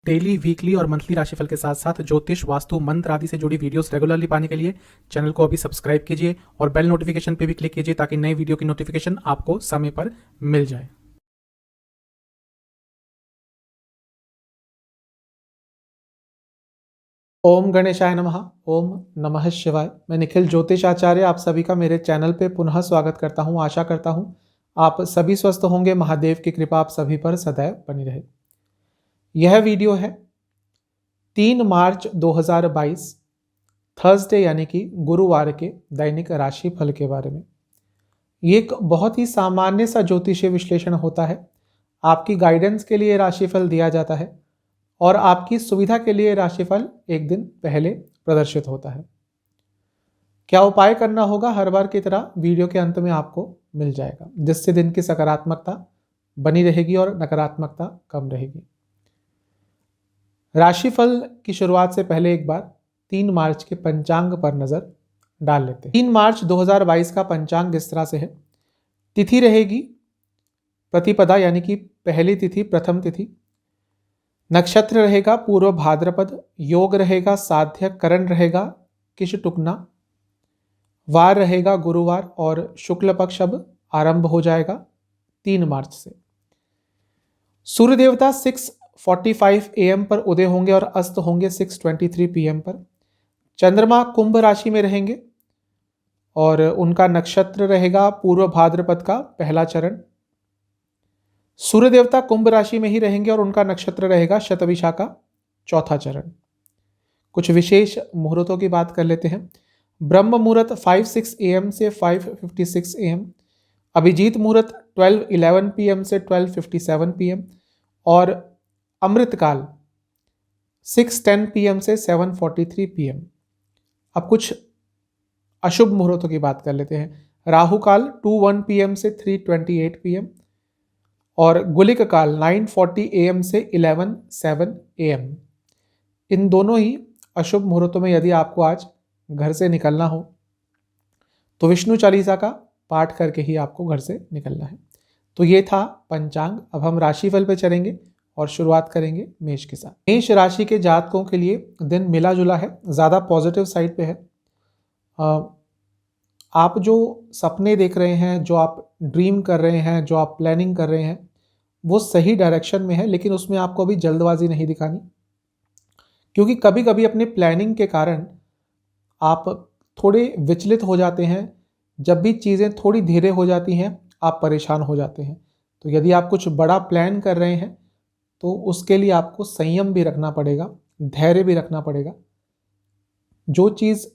Daily, weekly और monthly राशिफल के साथ साथ ज्योतिष, वास्तु, मंत्र आदि से जुड़ी वीडियोस रेगुलरली पाने के लिए चैनल को अभी सब्सक्राइब कीजिए और बेल नोटिफिकेशन पे भी क्लिक कीजिए ताकि नई वीडियो की नोटिफिकेशन आपको समय पर मिल जाए। ओम गणेशाय नमः। ओम नमः शिवाय। मैं निखिल ज्योतिष आचार्य आप सभी का मेरे चैनल पे पुनः स्वागत करता हूं। आशा करता हूं आप सभी स्वस्थ होंगे। महादेव की कृपा आप सभी पर सदैव बनी रहे। यह वीडियो है 3 मार्च 2022 थर्सडे यानी कि गुरुवार के दैनिक राशि फल के बारे में। ये एक बहुत ही सामान्य सा ज्योतिषीय विश्लेषण होता है। आपकी गाइडेंस के लिए राशिफल दिया जाता है और आपकी सुविधा के लिए राशिफल एक दिन पहले प्रदर्शित होता है। क्या उपाय करना होगा, हर बार की तरह वीडियो के अंत में आपको मिल जाएगा, जिससे दिन की सकारात्मकता बनी रहेगी और नकारात्मकता कम रहेगी। राशिफल की शुरुआत से पहले एक बार 3 मार्च के पंचांग पर नजर डाल लेते हैं। 3 मार्च 2022 का पंचांग इस तरह से है। तिथि रहेगी प्रतिपदा यानी कि पहली तिथि, प्रथम तिथि। नक्षत्र रहेगा पूर्व भाद्रपद। योग रहेगा साध्य। करण रहेगा किश टुकना। वार रहेगा गुरुवार और शुक्ल पक्ष अब आरंभ हो जाएगा 3 मार्च से। सूर्य देवता 6:45 AM पर उदय होंगे और अस्त होंगे 6:23 PM पर। चंद्रमा कुंभ राशि में रहेंगे और उनका नक्षत्र रहेगा पूर्व भाद्रपद का पहला चरण। सूर्य देवता कुंभ राशि में ही रहेंगे और उनका नक्षत्र रहेगा शतभिषा का चौथा चरण। कुछ विशेष मुहूर्तों की बात कर लेते हैं। ब्रह्म मुहूर्त 5:06 AM से 5:56 AM। अभिजीत मुहूर्त 12:11 PM से 12:57 PM और अमृतकाल 6:10 PM से 7:43 PM। अब कुछ अशुभ मुहूर्तों की बात कर लेते हैं। राहु काल 2:01 PM से 3:28 PM और गुलिक काल 9:40 AM से 11:07 AM। इन दोनों ही अशुभ मुहूर्तों में यदि आपको आज घर से निकलना हो तो विष्णु चालीसा का पाठ करके ही आपको घर से निकलना है। तो ये था पंचांग। अब हम राशिफल पे चलेंगे और शुरुआत करेंगे मेष के साथ। मेष राशि के जातकों के लिए दिन मिला जुला है, ज़्यादा पॉजिटिव साइड पे है। आप जो सपने देख रहे हैं, जो आप ड्रीम कर रहे हैं, जो आप प्लानिंग कर रहे हैं, वो सही डायरेक्शन में है, लेकिन उसमें आपको अभी जल्दबाजी नहीं दिखानी, क्योंकि कभी कभी अपने प्लानिंग के कारण आप थोड़े विचलित हो जाते हैं। जब भी चीज़ें थोड़ी धीरे हो जाती हैं आप परेशान हो जाते हैं। तो यदि आप कुछ बड़ा प्लान कर रहे हैं तो उसके लिए आपको संयम भी रखना पड़ेगा, धैर्य भी रखना पड़ेगा। जो चीज़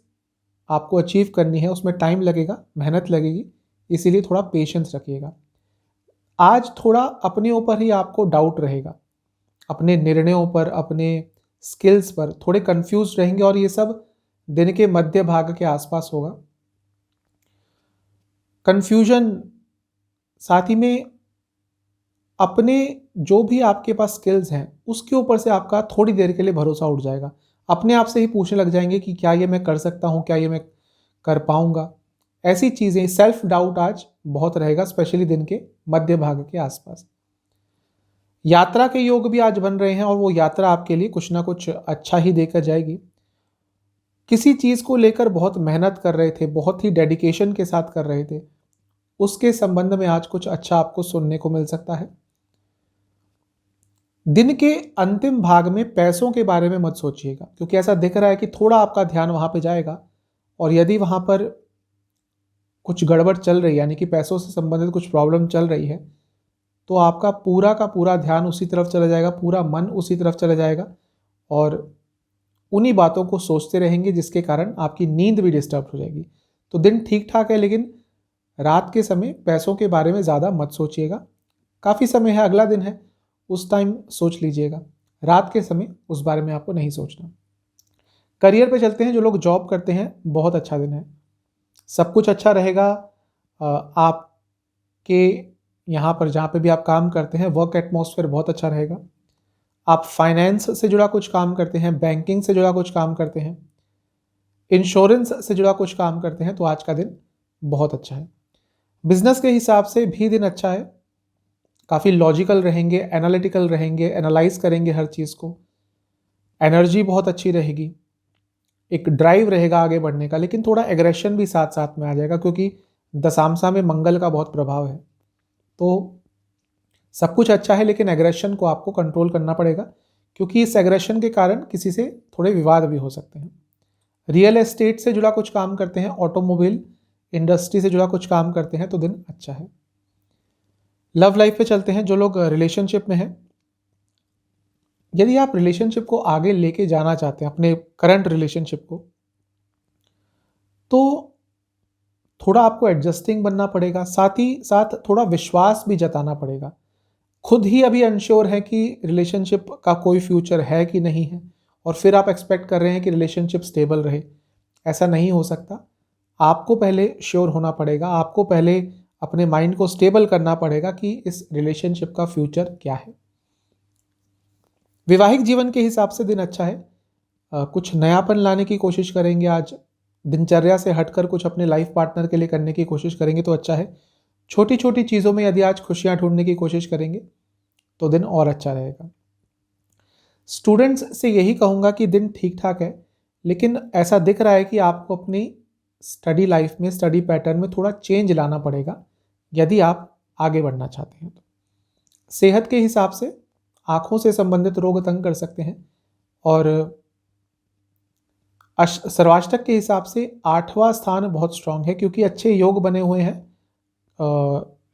आपको अचीव करनी है उसमें टाइम लगेगा, मेहनत लगेगी, इसीलिए थोड़ा पेशेंस रखिएगा। आज थोड़ा अपने ऊपर ही आपको डाउट रहेगा, अपने निर्णयों पर, अपने स्किल्स पर थोड़े कंफ्यूज रहेंगे और ये सब दिन के मध्य भाग के आसपास होगा। कंफ्यूजन, साथ ही में अपने जो भी आपके पास स्किल्स हैं उसके ऊपर से आपका थोड़ी देर के लिए भरोसा उठ जाएगा। अपने आप से ही पूछने लग जाएंगे कि क्या ये मैं कर सकता हूँ, क्या ये मैं कर पाऊंगा। ऐसी चीज़ें, सेल्फ डाउट आज बहुत रहेगा, स्पेशली दिन के मध्य भाग के आसपास। यात्रा के योग भी आज बन रहे हैं और वो यात्रा आपके लिए कुछ ना कुछ अच्छा ही देकर जाएगी। किसी चीज़ को लेकर बहुत मेहनत कर रहे थे, बहुत ही डेडिकेशन के साथ कर रहे थे, उसके संबंध में आज कुछ अच्छा आपको सुनने को मिल सकता है। दिन के अंतिम भाग में पैसों के बारे में मत सोचिएगा, क्योंकि ऐसा दिख रहा है कि थोड़ा आपका ध्यान वहां पे जाएगा और यदि वहां पर कुछ गड़बड़ चल रही है, यानी कि पैसों से संबंधित कुछ प्रॉब्लम चल रही है, तो आपका पूरा का पूरा ध्यान उसी तरफ चला जाएगा, पूरा मन उसी तरफ चला जाएगा और उन्हीं बातों को सोचते रहेंगे, जिसके कारण आपकी नींद भी डिस्टर्ब हो जाएगी। तो दिन ठीक ठाक है, लेकिन रात के समय पैसों के बारे में ज़्यादा मत सोचिएगा। काफ़ी समय है, अगला दिन है, उस टाइम सोच लीजिएगा। रात के समय उस बारे में आपको नहीं सोचना। करियर पे चलते हैं। जो लोग जॉब करते हैं, बहुत अच्छा दिन है, सब कुछ अच्छा रहेगा। आपके यहाँ पर जहाँ पे भी आप काम करते हैं, वर्क एटमॉस्फेयर बहुत अच्छा रहेगा। आप फाइनेंस से जुड़ा कुछ काम करते हैं, बैंकिंग से जुड़ा कुछ काम करते हैं, इंश्योरेंस से जुड़ा कुछ काम करते हैं, तो आज का दिन बहुत अच्छा है। बिजनेस के हिसाब से भी दिन अच्छा है। काफ़ी लॉजिकल रहेंगे, एनालिटिकल रहेंगे, एनालाइज करेंगे हर चीज़ को, एनर्जी बहुत अच्छी रहेगी, एक ड्राइव रहेगा आगे बढ़ने का, लेकिन थोड़ा एग्रेशन भी साथ साथ में आ जाएगा क्योंकि दशांशा में मंगल का बहुत प्रभाव है। तो सब कुछ अच्छा है लेकिन एग्रेशन को आपको कंट्रोल करना पड़ेगा क्योंकि इस एग्रेशन के कारण किसी से थोड़े विवाद भी हो सकते हैं। रियल एस्टेट से जुड़ा कुछ काम करते हैं, ऑटोमोबाइल इंडस्ट्री से जुड़ा कुछ काम करते हैं तो दिन अच्छा है। लव लाइफ पे चलते हैं। जो लोग रिलेशनशिप में हैं, यदि आप रिलेशनशिप को आगे लेके जाना चाहते हैं, अपने करंट रिलेशनशिप को, तो थोड़ा आपको एडजस्टिंग बनना पड़ेगा, साथ ही साथ थोड़ा विश्वास भी जताना पड़ेगा। खुद ही अभी अनश्योर है कि रिलेशनशिप का कोई फ्यूचर है कि नहीं है और फिर आप एक्सपेक्ट कर रहे हैं कि रिलेशनशिप स्टेबल रहे, ऐसा नहीं हो सकता। आपको पहले श्योर होना पड़ेगा, आपको पहले अपने माइंड को स्टेबल करना पड़ेगा कि इस रिलेशनशिप का फ्यूचर क्या है। वैवाहिक जीवन के हिसाब से दिन अच्छा है। कुछ नयापन लाने की कोशिश करेंगे आज, दिनचर्या से हटकर कुछ अपने लाइफ पार्टनर के लिए करने की कोशिश करेंगे तो अच्छा है। छोटी छोटी चीज़ों में यदि आज खुशियां ढूंढने की कोशिश करेंगे तो दिन और अच्छा रहेगा। स्टूडेंट्स से यही कहूँगा कि दिन ठीक ठाक है, लेकिन ऐसा दिख रहा है कि आपको अपनी स्टडी लाइफ में, स्टडी पैटर्न में थोड़ा चेंज लाना पड़ेगा यदि आप आगे बढ़ना चाहते हैं तो। सेहत के हिसाब से आँखों से संबंधित रोग तंग कर सकते हैं और सर्वाष्टक के हिसाब से 8वां स्थान बहुत स्ट्रांग है क्योंकि अच्छे योग बने हुए हैं।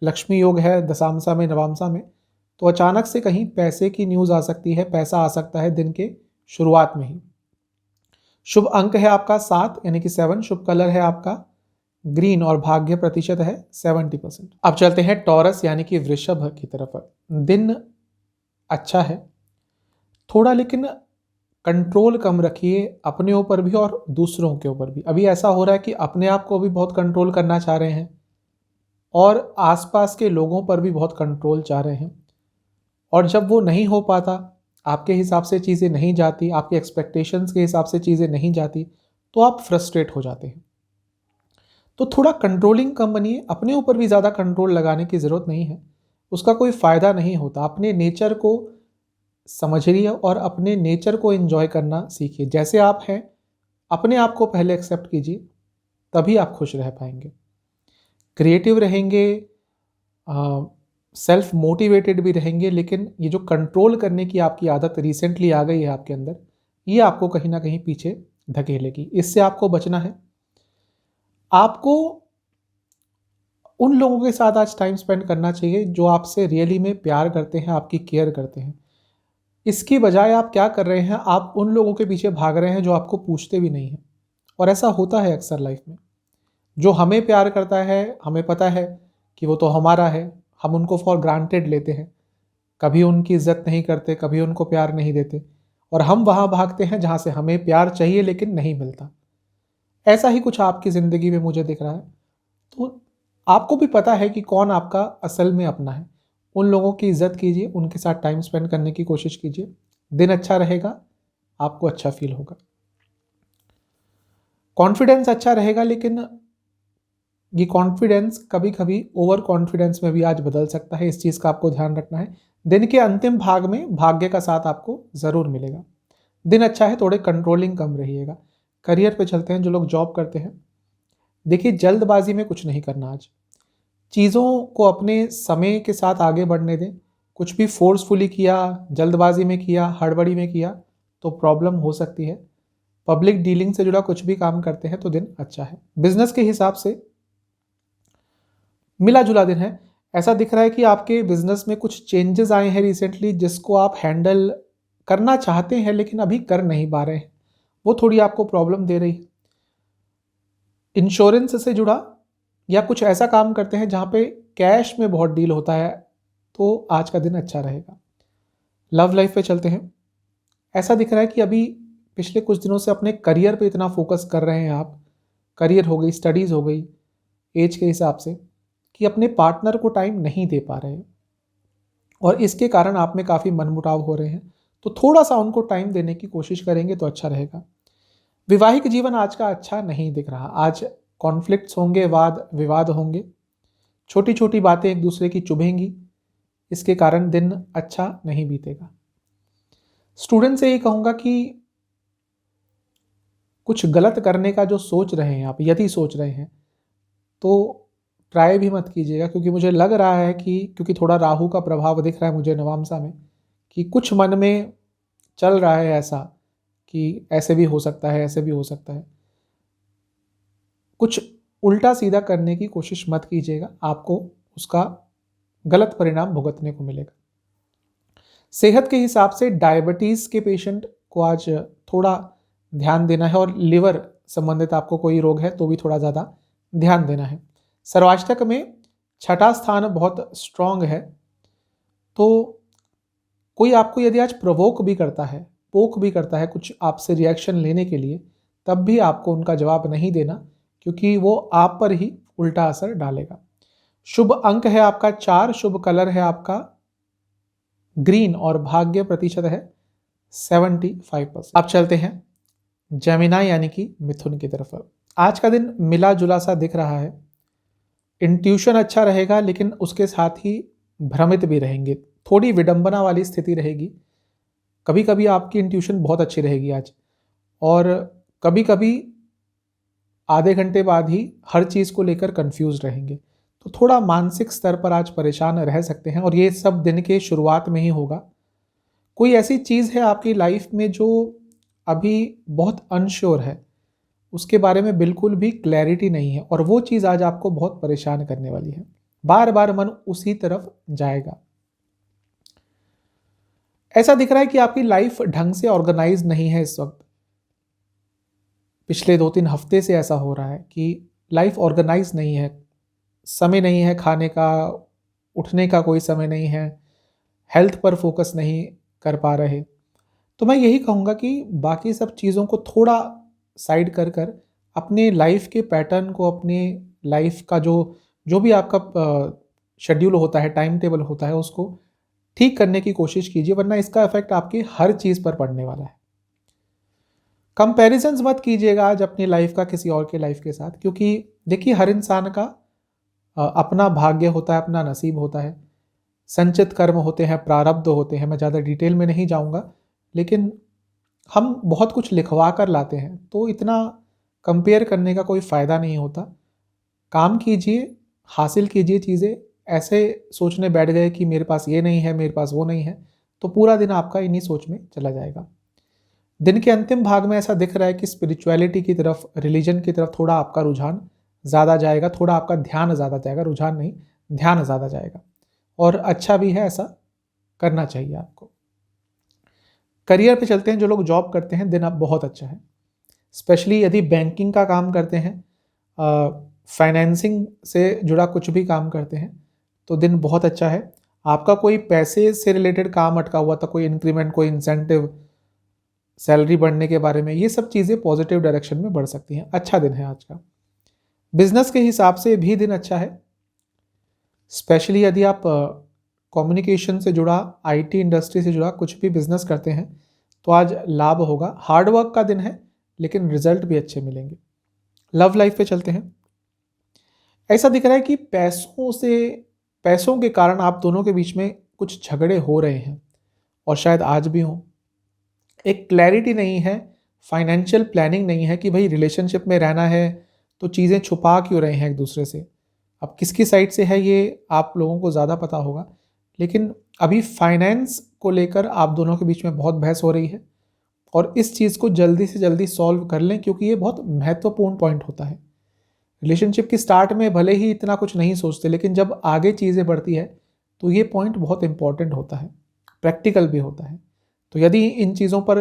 लक्ष्मी योग है दशांशा में, नवांशा में, तो अचानक से कहीं पैसे की न्यूज़ आ सकती है, पैसा आ सकता है दिन के शुरुआत में ही। शुभ अंक है आपका 7 यानी कि 7। शुभ कलर है आपका ग्रीन और भाग्य प्रतिशत है 70%। अब चलते हैं टॉरस यानी कि वृषभ की तरफ। दिन अच्छा है थोड़ा, लेकिन कंट्रोल कम रखिए अपने ऊपर भी और दूसरों के ऊपर भी। अभी ऐसा हो रहा है कि अपने आप को भी बहुत कंट्रोल करना चाह रहे हैं और आसपास के लोगों पर भी बहुत कंट्रोल चाह रहे हैं, और जब वो नहीं हो पाता, आपके हिसाब से चीज़ें नहीं जाती, आपके एक्सपेक्टेशंस के हिसाब से चीज़ें नहीं जाती, तो आप फ्रस्ट्रेट हो जाते हैं। तो थोड़ा कंट्रोलिंग कम बनिए, अपने ऊपर भी ज़्यादा कंट्रोल लगाने की ज़रूरत नहीं है, उसका कोई फ़ायदा नहीं होता। अपने नेचर को समझिए और अपने नेचर को एंजॉय करना सीखिए। जैसे आप हैं अपने आप को पहले एक्सेप्ट कीजिए, तभी आप खुश रह पाएंगे, क्रिएटिव रहेंगे, सेल्फ मोटिवेटेड भी रहेंगे। लेकिन ये जो कंट्रोल करने की आपकी आदत रिसेंटली आ गई है आपके अंदर, ये आपको कहीं ना कहीं पीछे धकेलेगी। इससे आपको बचना है। आपको उन लोगों के साथ आज टाइम स्पेंड करना चाहिए जो आपसे रियली में प्यार करते हैं, आपकी केयर करते हैं। इसकी बजाय आप क्या कर रहे हैं, आप उन लोगों के पीछे भाग रहे हैं जो आपको पूछते भी नहीं हैं। और ऐसा होता है अक्सर लाइफ में। जो हमें प्यार करता है, हमें पता है कि वो तो हमारा है, हम उनको फॉर ग्रांटेड लेते हैं, कभी उनकी इज्जत नहीं करते, कभी उनको प्यार नहीं देते, और हम वहाँ भागते हैं जहाँ से हमें प्यार चाहिए लेकिन नहीं मिलता। ऐसा ही कुछ आपकी ज़िंदगी में मुझे दिख रहा है। तो आपको भी पता है कि कौन आपका असल में अपना है। उन लोगों की इज्जत कीजिए, उनके साथ टाइम स्पेंड करने की कोशिश कीजिए। दिन अच्छा रहेगा, आपको अच्छा फील होगा, कॉन्फिडेंस अच्छा रहेगा। लेकिन ये कॉन्फिडेंस कभी कभी ओवर कॉन्फिडेंस में भी आज बदल सकता है, इस चीज़ का आपको ध्यान रखना है। दिन के अंतिम भाग में भाग्य का साथ आपको ज़रूर मिलेगा। दिन अच्छा है, थोड़े कंट्रोलिंग कम रहिएगा। करियर पे चलते हैं। जो लोग जॉब करते हैं, देखिए जल्दबाजी में कुछ नहीं करना आज। चीज़ों को अपने समय के साथ आगे बढ़ने दें। कुछ भी फोर्सफुली किया, जल्दबाजी में किया, हड़बड़ी में किया तो प्रॉब्लम हो सकती है। पब्लिक डीलिंग से जुड़ा कुछ भी काम करते हैं तो दिन अच्छा है। बिजनेस के हिसाब से मिला जुला दिन है। ऐसा दिख रहा है कि आपके बिजनेस में कुछ चेंजेस आए हैं रिसेंटली, जिसको आप हैंडल करना चाहते हैं लेकिन अभी कर नहीं पा रहे हैं, वो थोड़ी आपको प्रॉब्लम दे रही है। इंश्योरेंस से जुड़ा या कुछ ऐसा काम करते हैं जहाँ पे कैश में बहुत डील होता है, तो आज का दिन अच्छा रहेगा। लव लाइफ पे चलते हैं। ऐसा दिख रहा है कि अभी पिछले कुछ दिनों से अपने करियर पे इतना फोकस कर रहे हैं आप, करियर हो गई, स्टडीज़ हो गई, एज के हिसाब से, कि अपने पार्टनर को टाइम नहीं दे पा रहे हैं और इसके कारण आप में काफ़ी मनमुटाव हो रहे हैं। तो थोड़ा सा उनको टाइम देने की कोशिश करेंगे तो अच्छा रहेगा। वैवाहिक जीवन आज का अच्छा नहीं दिख रहा। आज कॉन्फ्लिक्ट्स होंगे, वाद विवाद होंगे, छोटी छोटी बातें एक दूसरे की चुभेंगी, इसके कारण दिन अच्छा नहीं बीतेगा। स्टूडेंट से ये कहूँगा कि कुछ गलत करने का जो सोच रहे हैं आप, यदि सोच रहे हैं, तो ट्राई भी मत कीजिएगा, क्योंकि मुझे लग रहा है कि क्योंकि थोड़ा राहु का प्रभाव दिख रहा है मुझे नवांशा में, कि कुछ मन में चल रहा है ऐसा कि ऐसे भी हो सकता है, ऐसे भी हो सकता है। कुछ उल्टा सीधा करने की कोशिश मत कीजिएगा, आपको उसका गलत परिणाम भुगतने को मिलेगा। सेहत के हिसाब से डायबिटीज़ के पेशेंट को आज थोड़ा ध्यान देना है, और लिवर संबंधित आपको कोई रोग है तो भी थोड़ा ज़्यादा ध्यान देना है। सर्वाष्टक में छठा स्थान बहुत स्ट्रांग है, तो कोई आपको यदि आज प्रोवोक भी करता है, पोक भी करता है कुछ आपसे रिएक्शन लेने के लिए, तब भी आपको उनका जवाब नहीं देना, क्योंकि वो आप पर ही उल्टा असर डालेगा। शुभ अंक है आपका 4, शुभ कलर है आपका ग्रीन, और भाग्य प्रतिशत है 75%। अब चलते हैं जेमिनाई यानी कि मिथुन की तरफ। आज का दिन मिला जुला सा दिख रहा है। इंट्यूशन अच्छा रहेगा, लेकिन उसके साथ ही भ्रमित भी रहेंगे, थोड़ी विडंबना वाली स्थिति रहेगी। कभी कभी आपकी इंट्यूशन बहुत अच्छी रहेगी आज, और कभी कभी आधे घंटे बाद ही हर चीज़ को लेकर कंफ्यूज रहेंगे। तो थोड़ा मानसिक स्तर पर आज परेशान रह सकते हैं, और ये सब दिन के शुरुआत में ही होगा। कोई ऐसी चीज़ है आपकी लाइफ में जो अभी बहुत अनश्योर है, उसके बारे में बिल्कुल भी क्लैरिटी नहीं है, और वो चीज़ आज आपको बहुत परेशान करने वाली है। बार बार मन उसी तरफ जाएगा। ऐसा दिख रहा है कि आपकी लाइफ ढंग से ऑर्गेनाइज नहीं है इस वक्त। पिछले 2-3 हफ्ते से ऐसा हो रहा है कि लाइफ ऑर्गेनाइज नहीं है, समय नहीं है खाने का, उठने का कोई समय नहीं है, हेल्थ पर फोकस नहीं कर पा रहे। तो मैं यही कहूँगा कि बाकी सब चीज़ों को थोड़ा साइड कर कर अपने लाइफ के पैटर्न को, अपने लाइफ का जो जो भी आपका शेड्यूल होता है, टाइम टेबल होता है, उसको ठीक करने की कोशिश कीजिए, वरना इसका इफेक्ट आपकी हर चीज़ पर पड़ने वाला है। कंपैरिजंस मत कीजिएगा आज अपनी लाइफ का किसी और के लाइफ के साथ, क्योंकि देखिए हर इंसान का अपना भाग्य होता है, अपना नसीब होता है, संचित कर्म होते हैं, प्रारब्ध होते हैं। मैं ज़्यादा डिटेल में नहीं जाऊँगा, लेकिन हम बहुत कुछ लिखवा कर लाते हैं, तो इतना कंपेयर करने का कोई फ़ायदा नहीं होता। काम कीजिए, हासिल कीजिए चीज़ें। ऐसे सोचने बैठ गए कि मेरे पास ये नहीं है, मेरे पास वो नहीं है, तो पूरा दिन आपका इन्हीं सोच में चला जाएगा। दिन के अंतिम भाग में ऐसा दिख रहा है कि स्पिरिचुअलिटी की तरफ, रिलीजन की तरफ थोड़ा आपका रुझान ज़्यादा जाएगा, थोड़ा आपका ध्यान ज़्यादा जाएगा, रुझान नहीं, ध्यान ज़्यादा जाएगा, और अच्छा भी है, ऐसा करना चाहिए आपको। करियर पे चलते हैं। जो लोग जॉब करते हैं, दिन अब बहुत अच्छा है, स्पेशली यदि बैंकिंग का काम करते हैं, फाइनेंसिंग से जुड़ा कुछ भी काम करते हैं, तो दिन बहुत अच्छा है। आपका कोई पैसे से रिलेटेड काम अटका हुआ था, कोई इंक्रीमेंट, कोई इंसेंटिव, सैलरी बढ़ने के बारे में, ये सब चीज़ें पॉजिटिव डायरेक्शन में बढ़ सकती हैं। अच्छा दिन है आज का। बिजनेस के हिसाब से भी दिन अच्छा है, स्पेशली यदि आप कम्युनिकेशन से जुड़ा, आईटी इंडस्ट्री से जुड़ा कुछ भी बिजनेस करते हैं, तो आज लाभ होगा। हार्डवर्क का दिन है, लेकिन रिजल्ट भी अच्छे मिलेंगे। लव लाइफ पे चलते हैं। ऐसा दिख रहा है कि पैसों के कारण आप दोनों के बीच में कुछ झगड़े हो रहे हैं, और शायद आज भी हों। एक क्लैरिटी नहीं है, फाइनेंशियल प्लानिंग नहीं है कि भाई रिलेशनशिप में रहना है तो चीज़ें छुपा क्यों रहे हैं एक दूसरे से। अब किसकी साइड से है ये आप लोगों को ज़्यादा पता होगा, लेकिन अभी फाइनेंस को लेकर आप दोनों के बीच में बहुत बहस हो रही है, और इस चीज़ को जल्दी से जल्दी सॉल्व कर लें, क्योंकि ये बहुत महत्वपूर्ण पॉइंट होता है। रिलेशनशिप की स्टार्ट में भले ही इतना कुछ नहीं सोचते, लेकिन जब आगे चीज़ें बढ़ती है तो ये पॉइंट बहुत इंपॉर्टेंट होता है, प्रैक्टिकल भी होता है। तो यदि इन चीज़ों पर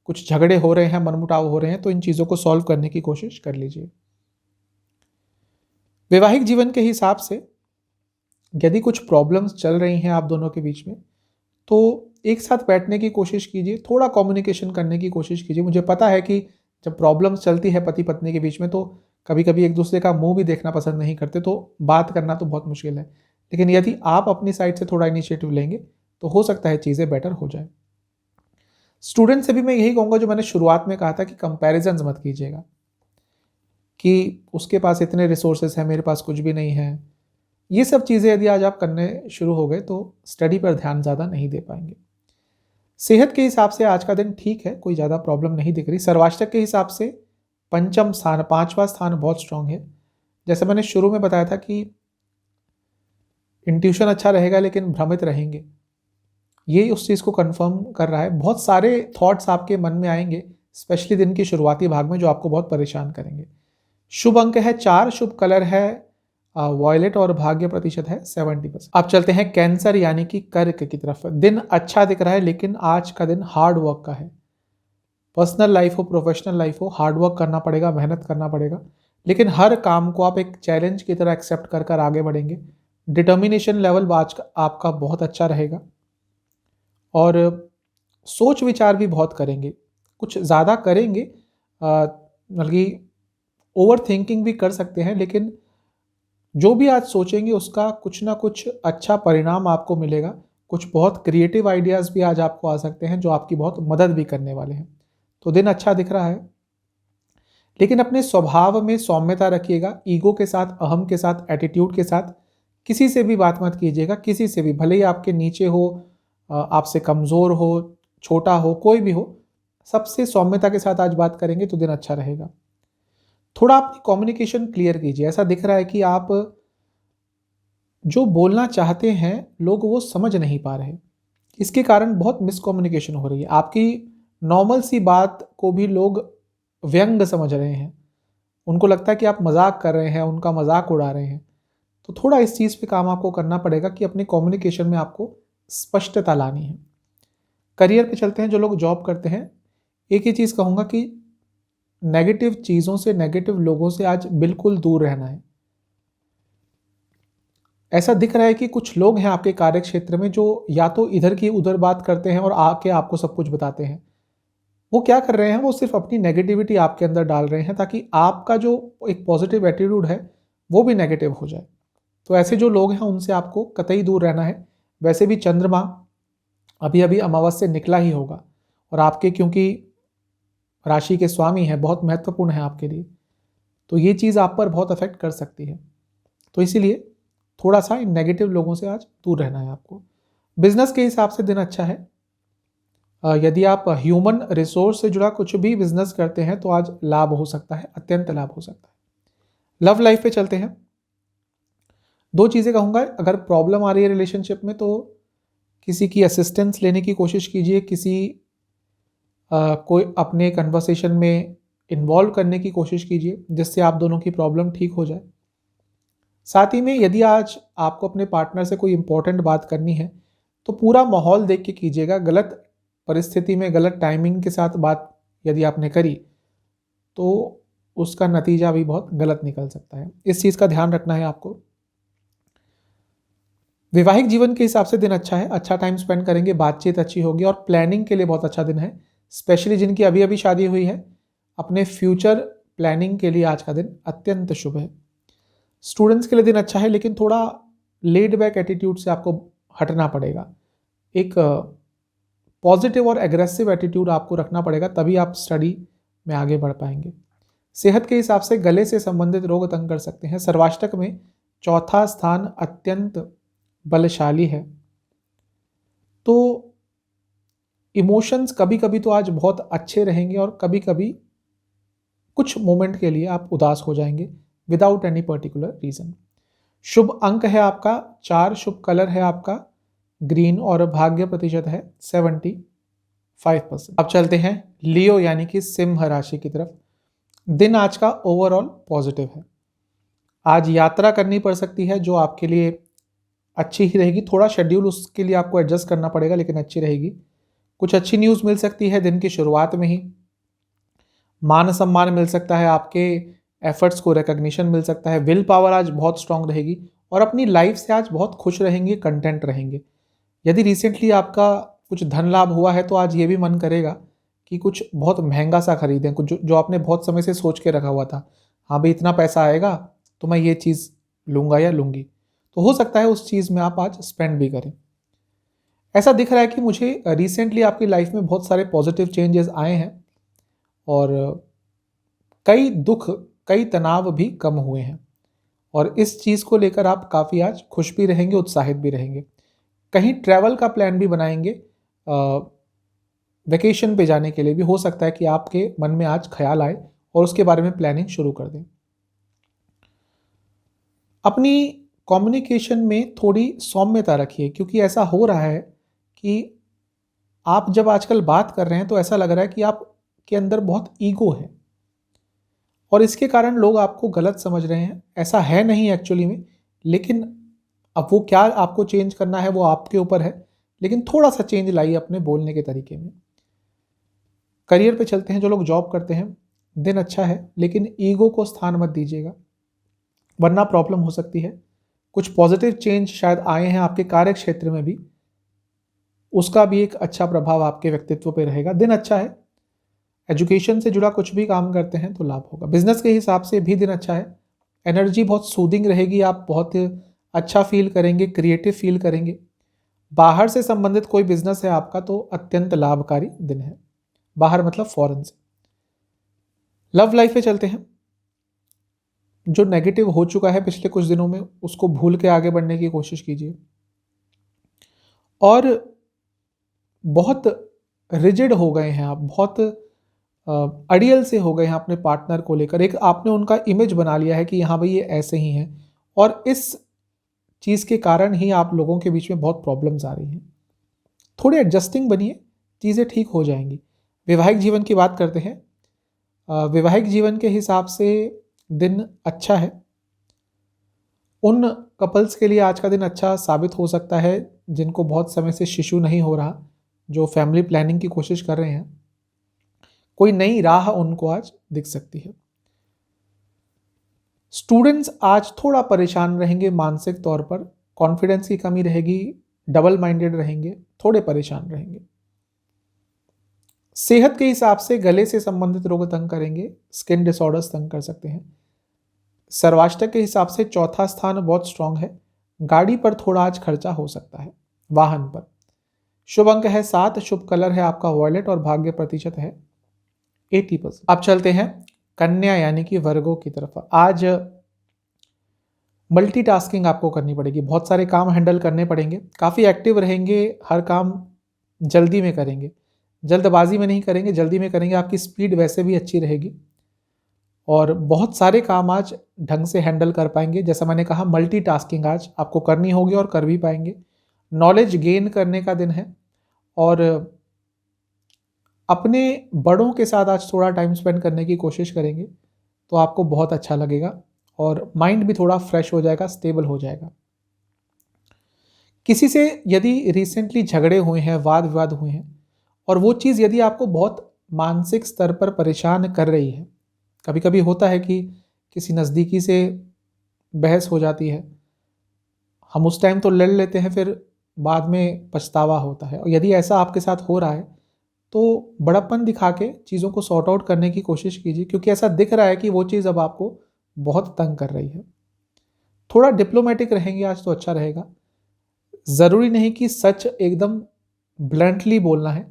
कुछ झगड़े हो रहे हैं, मनमुटाव हो रहे हैं, तो इन चीज़ों को सॉल्व करने की कोशिश कर लीजिए। वैवाहिक जीवन के हिसाब से यदि कुछ प्रॉब्लम्स चल रही हैं आप दोनों के बीच में, तो एक साथ बैठने की कोशिश कीजिए, थोड़ा कम्युनिकेशन करने की कोशिश कीजिए। मुझे पता है कि जब प्रॉब्लम्स चलती है पति पत्नी के बीच में, तो कभी कभी एक दूसरे का मुंह भी देखना पसंद नहीं करते, तो बात करना तो बहुत मुश्किल है। लेकिन यदि आप अपनी साइड से थोड़ा इनिशिएटिव लेंगे, तो हो सकता है चीज़ें बेटर हो जाए। स्टूडेंट से भी मैं यही कहूँगा, जो मैंने शुरुआत में कहा था, कि कंपैरिजंस मत कीजिएगा कि उसके पास इतने रिसोर्सेज हैं, मेरे पास कुछ भी नहीं है। ये सब चीज़ें यदि आज आप करने शुरू हो गए, तो स्टडी पर ध्यान ज़्यादा नहीं दे पाएंगे। सेहत के हिसाब से आज का दिन ठीक है, कोई ज़्यादा प्रॉब्लम नहीं दिख रही। सर्वाष्टक के हिसाब से पंचम स्थान, पांचवा स्थान बहुत स्ट्रांग है। जैसे मैंने शुरू में बताया था कि इंट्यूशन अच्छा रहेगा लेकिन भ्रमित रहेंगे, ये उस चीज़ को कंफर्म कर रहा है। बहुत सारे थॉट्स आपके मन में आएंगे, स्पेशली दिन की शुरुआती भाग में, जो आपको बहुत परेशान करेंगे। शुभ अंक है 4, शुभ कलर है वॉयलेट और भाग्य प्रतिशत है 70%। अब चलते हैं कैंसर यानी कि कर्क की तरफ। दिन अच्छा दिख रहा है लेकिन आज का दिन हार्ड वर्क का है। पर्सनल लाइफ हो, प्रोफेशनल लाइफ हो, हार्ड वर्क करना पड़ेगा, मेहनत करना पड़ेगा, लेकिन हर काम को आप एक चैलेंज की तरह एक्सेप्ट कर कर आगे बढ़ेंगे। डिटर्मिनेशन लेवल आज का आपका बहुत अच्छा रहेगा और सोच विचार भी बहुत करेंगे, कुछ ज़्यादा करेंगे, बल्कि ओवर थिंकिंग भी कर सकते हैं, लेकिन जो भी आज सोचेंगे उसका कुछ ना कुछ अच्छा परिणाम आपको मिलेगा। कुछ बहुत क्रिएटिव आइडियाज़ भी आज आपको आ सकते हैं जो आपकी बहुत मदद भी करने वाले हैं। तो दिन अच्छा दिख रहा है, लेकिन अपने स्वभाव में सौम्यता रखिएगा। ईगो के साथ, अहम के साथ, एटीट्यूड के साथ किसी से भी बात मत कीजिएगा। किसी से भी, भले ही आपके नीचे हो, आपसे कमज़ोर हो, छोटा हो, कोई भी हो, सबसे सौम्यता के साथ आज बात करेंगे तो दिन अच्छा रहेगा। थोड़ा अपनी कम्युनिकेशन क्लियर कीजिए। ऐसा दिख रहा है कि आप जो बोलना चाहते हैं लोग वो समझ नहीं पा रहे, इसके कारण बहुत मिसकम्युनिकेशन हो रही है। आपकी नॉर्मल सी बात को भी लोग व्यंग समझ रहे हैं, उनको लगता है कि आप मजाक कर रहे हैं, उनका मजाक उड़ा रहे हैं। तो थोड़ा इस चीज़ पे काम आपको करना पड़ेगा कि अपने कम्युनिकेशन में आपको स्पष्टता लानी है। करियर पे चलते हैं। जो लोग जॉब करते हैं, एक ही चीज़ कहूँगा कि नेगेटिव चीज़ों से, नेगेटिव लोगों से आज बिल्कुल दूर रहना है। ऐसा दिख रहा है कि कुछ लोग हैं आपके कार्य क्षेत्र में जो या तो इधर की उधर बात करते हैं और आके आपको सब कुछ बताते हैं। वो क्या कर रहे हैं, वो सिर्फ अपनी नेगेटिविटी आपके अंदर डाल रहे हैं ताकि आपका जो एक पॉजिटिव एटीट्यूड है वो भी नेगेटिव हो जाए। तो ऐसे जो लोग हैं उनसे आपको कतई दूर रहना है। वैसे भी चंद्रमा अभी अभी अमावस्या से निकला ही होगा और आपके, क्योंकि राशि के स्वामी हैं, बहुत महत्वपूर्ण है आपके लिए, तो ये चीज़ आप पर बहुत अफेक्ट कर सकती है। तो इसीलिए थोड़ा सा इन नेगेटिव लोगों से आज दूर रहना है आपको। बिजनेस के हिसाब से दिन अच्छा है। यदि आप ह्यूमन रिसोर्स से जुड़ा कुछ भी बिजनेस करते हैं तो आज लाभ हो सकता है, अत्यंत लाभ हो सकता है। लव लाइफ पे चलते हैं। दो चीज़ें कहूँगा। अगर प्रॉब्लम आ रही है रिलेशनशिप में तो किसी की असिस्टेंस लेने की कोशिश कीजिए, कोई अपने कन्वर्सेशन में इन्वॉल्व करने की कोशिश कीजिए जिससे आप दोनों की प्रॉब्लम ठीक हो जाए। साथ ही में यदि आज आपको अपने पार्टनर से कोई इंपॉर्टेंट बात करनी है तो पूरा माहौल देख के कीजिएगा। गलत परिस्थिति में, गलत टाइमिंग के साथ बात यदि आपने करी तो उसका नतीजा भी बहुत गलत निकल सकता है। इस चीज़ का ध्यान रखना है आपको। वैवाहिक जीवन के हिसाब से दिन अच्छा है, अच्छा टाइम स्पेंड करेंगे, बातचीत अच्छी होगी और प्लानिंग के लिए बहुत अच्छा दिन है। स्पेशली जिनकी अभी अभी शादी हुई है, अपने फ्यूचर प्लानिंग के लिए आज का दिन अत्यंत शुभ है। स्टूडेंट्स के लिए दिन अच्छा है, लेकिन थोड़ा लेड बैक एटीट्यूड से आपको हटना पड़ेगा। एक पॉजिटिव और एग्रेसिव एटीट्यूड आपको रखना पड़ेगा, तभी आप स्टडी में आगे बढ़ पाएंगे। सेहत के हिसाब से गले से संबंधित रोग तंग कर सकते हैं। सर्वाष्टक में चौथा स्थान अत्यंत बलशाली है, तो इमोशंस कभी कभी तो आज बहुत अच्छे रहेंगे और कभी कभी कुछ मोमेंट के लिए आप उदास हो जाएंगे विदाउट एनी पर्टिकुलर रीजन। शुभ अंक है आपका 4, शुभ कलर है आपका ग्रीन और भाग्य प्रतिशत है 75%। अब चलते हैं लियो यानी कि सिंह राशि की तरफ। दिन आज का ओवरऑल पॉजिटिव है। आज यात्रा करनी पड़ सकती है जो आपके लिए अच्छी ही रहेगी। थोड़ा शेड्यूल उसके लिए आपको एडजस्ट करना पड़ेगा, लेकिन अच्छी रहेगी। कुछ अच्छी न्यूज़ मिल सकती है दिन की शुरुआत में ही। मान सम्मान मिल सकता है, आपके एफर्ट्स को रिकग्निशन मिल सकता है। विल पावर आज बहुत स्ट्रांग रहेगी और अपनी लाइफ से आज बहुत खुश रहेंगे, कंटेंट रहेंगे। यदि रिसेंटली आपका कुछ धन लाभ हुआ है तो आज ये भी मन करेगा कि कुछ बहुत महंगा सा खरीदें, कुछ जो आपने बहुत समय से सोच के रखा हुआ था। हाँ भाई, इतना पैसा आएगा तो मैं ये चीज़ लूँगा या लूँगी, तो हो सकता है उस चीज़ में आप आज स्पेंड भी करें। ऐसा दिख रहा है कि मुझे रिसेंटली आपकी लाइफ में बहुत सारे पॉजिटिव चेंजेस आए हैं और कई दुख, कई तनाव भी कम हुए हैं और इस चीज़ को लेकर आप काफ़ी आज खुश भी रहेंगे, उत्साहित भी रहेंगे। कहीं ट्रैवल का प्लान भी बनाएंगे। वेकेशन पे जाने के लिए भी हो सकता है कि आपके मन में आज ख्याल आए और उसके बारे में प्लानिंग शुरू कर दें। अपनी कम्युनिकेशन में थोड़ी सौम्यता रखिए, क्योंकि ऐसा हो रहा है कि आप जब आजकल बात कर रहे हैं तो ऐसा लग रहा है कि आपके अंदर बहुत ईगो है और इसके कारण लोग आपको गलत समझ रहे हैं। ऐसा है नहीं एक्चुअली में, लेकिन अब वो क्या आपको चेंज करना है वो आपके ऊपर है, लेकिन थोड़ा सा चेंज लाइए अपने बोलने के तरीके में। करियर पे चलते हैं। जो लोग जॉब करते हैं, दिन अच्छा है, लेकिन ईगो को स्थान मत दीजिएगा, वरना प्रॉब्लम हो सकती है। कुछ पॉजिटिव चेंज शायद आए हैं आपके कार्य क्षेत्र में भी, उसका भी एक अच्छा प्रभाव आपके व्यक्तित्व पे रहेगा। दिन अच्छा है। एजुकेशन से जुड़ा कुछ भी काम करते हैं तो लाभ होगा। बिजनेस के हिसाब से भी दिन अच्छा है। एनर्जी बहुत सूदिंग रहेगी, आप बहुत अच्छा फील करेंगे, क्रिएटिव फील करेंगे। बाहर से संबंधित कोई बिजनेस है आपका तो अत्यंत लाभकारी दिन है। बाहर मतलब फॉरेन से। लव लाइफ पे चलते हैं। जो नेगेटिव हो चुका है पिछले कुछ दिनों में उसको भूल के आगे बढ़ने की कोशिश कीजिए, और बहुत रिजिड हो गए हैं आप, बहुत अड़ियल से हो गए हैं अपने पार्टनर को लेकर। एक आपने उनका इमेज बना लिया है कि हाँ भाई ये ऐसे ही हैं, और इस चीज़ के कारण ही आप लोगों के बीच में बहुत प्रॉब्लम्स आ रही हैं। थोड़े एडजस्टिंग बनिए, चीज़ें ठीक हो जाएंगी। वैवाहिक जीवन की बात करते हैं। वैवाहिक जीवन के हिसाब से दिन अच्छा है। उन कपल्स के लिए आज का दिन अच्छा साबित हो सकता है जिनको बहुत समय से शिशु नहीं हो रहा, जो फैमिली प्लानिंग की कोशिश कर रहे हैं। कोई नई राह उनको आज दिख सकती है। स्टूडेंट्स आज थोड़ा परेशान रहेंगे मानसिक तौर पर, कॉन्फिडेंस की कमी रहेगी, डबल माइंडेड रहेंगे, थोड़े परेशान रहेंगे। सेहत के हिसाब से गले से संबंधित रोग तंग करेंगे, स्किन डिसऑर्डर्स तंग कर सकते हैं। सर्वाष्टक के हिसाब से चौथा स्थान बहुत स्ट्रांग है। गाड़ी पर थोड़ा आज खर्चा हो सकता है, वाहन पर। शुभ अंक है 7, शुभ कलर है आपका वॉयलेट और भाग्य प्रतिशत है 80%। अब चलते हैं कन्या यानी कि वर्गों की तरफ। आज मल्टीटास्किंग आपको करनी पड़ेगी, बहुत सारे काम हैंडल करने पड़ेंगे, काफ़ी एक्टिव रहेंगे, हर काम जल्दी में करेंगे, जल्दबाजी में नहीं करेंगे, जल्दी में करेंगे। आपकी स्पीड वैसे भी अच्छी रहेगी और बहुत सारे काम आज ढंग से हैंडल कर पाएंगे। जैसा मैंने कहा, मल्टीटास्किंग आज आपको करनी होगी और कर भी पाएंगे। नॉलेज गेन करने का दिन है और अपने बड़ों के साथ आज थोड़ा टाइम स्पेंड करने की कोशिश करेंगे तो आपको बहुत अच्छा लगेगा और माइंड भी थोड़ा फ्रेश हो जाएगा, स्टेबल हो जाएगा। किसी से यदि रिसेंटली झगड़े हुए हैं, वाद विवाद हुए हैं, और वो चीज़ यदि आपको बहुत मानसिक स्तर पर परेशान कर रही है, कभी कभी होता है कि किसी नज़दीकी से बहस हो जाती है, हम उस टाइम तो लड़ लेते हैं, फिर बाद में पछतावा होता है। और यदि ऐसा आपके साथ हो रहा है तो बड़प्पन दिखा के चीज़ों को सॉर्ट आउट करने की कोशिश कीजिए, क्योंकि ऐसा दिख रहा है कि वो चीज़ अब आपको बहुत तंग कर रही है। थोड़ा डिप्लोमेटिक रहेंगे आज तो अच्छा रहेगा। ज़रूरी नहीं कि सच एकदम ब्लंटली बोलना है,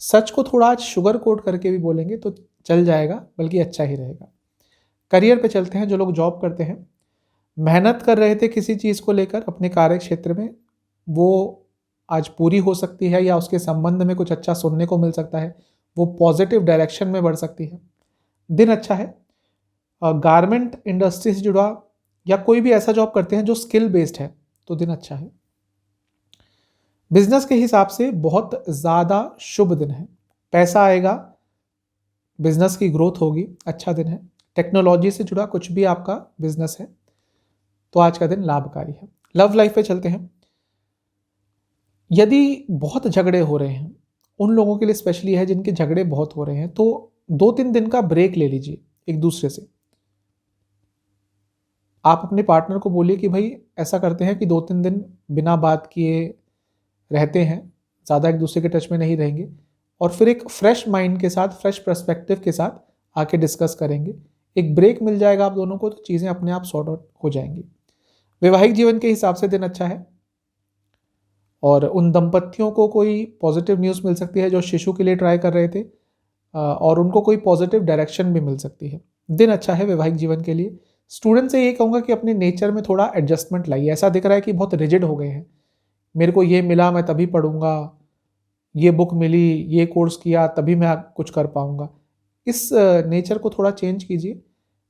सच को थोड़ा आज शुगर कोट करके भी बोलेंगे तो चल जाएगा, बल्कि अच्छा ही रहेगा। करियर पे चलते हैं। जो लोग जॉब करते हैं, मेहनत कर रहे थे किसी चीज़ को लेकर अपने कार्य क्षेत्र में, वो आज पूरी हो सकती है या उसके संबंध में कुछ अच्छा सुनने को मिल सकता है, वो पॉजिटिव डायरेक्शन में बढ़ सकती है। दिन अच्छा है। गारमेंट इंडस्ट्री से जुड़ा या कोई भी ऐसा जॉब करते हैं जो स्किल बेस्ड है तो दिन अच्छा है। बिजनेस के हिसाब से बहुत ज़्यादा शुभ दिन है, पैसा आएगा, बिजनेस की ग्रोथ होगी, अच्छा दिन है। टेक्नोलॉजी से जुड़ा कुछ भी आपका बिजनेस है तो आज का दिन लाभकारी है। लव लाइफ पे चलते हैं। यदि बहुत झगड़े हो रहे हैं, उन लोगों के लिए स्पेशली है जिनके झगड़े बहुत हो रहे हैं, तो 2-3 दिन का ब्रेक ले लीजिए एक दूसरे से। आप अपने पार्टनर को बोलिए कि भाई ऐसा करते हैं कि 2-3 दिन बिना बात किए रहते हैं, ज़्यादा एक दूसरे के टच में नहीं रहेंगे, और फिर एक फ्रेश माइंड के साथ, फ्रेश पर्सपेक्टिव के साथ आके डिस्कस करेंगे। एक ब्रेक मिल जाएगा आप दोनों को तो चीज़ें अपने आप सॉर्ट आउट हो जाएंगी। वैवाहिक जीवन के हिसाब से दिन अच्छा है और उन दंपतियों को कोई पॉजिटिव न्यूज़ मिल सकती है जो शिशु के लिए ट्राई कर रहे थे, और उनको कोई पॉजिटिव डायरेक्शन भी मिल सकती है। दिन अच्छा है वैवाहिक जीवन के लिए। स्टूडेंट से ये कहूँगा कि अपने नेचर में थोड़ा एडजस्टमेंट लाइए। ऐसा दिख रहा है कि बहुत रिजिड हो गए हैं, मेरे को ये मिला मैं तभी पढ़ूंगा, ये बुक मिली, ये कोर्स किया तभी मैं कुछ कर पाऊंगा। इस नेचर को थोड़ा चेंज कीजिए।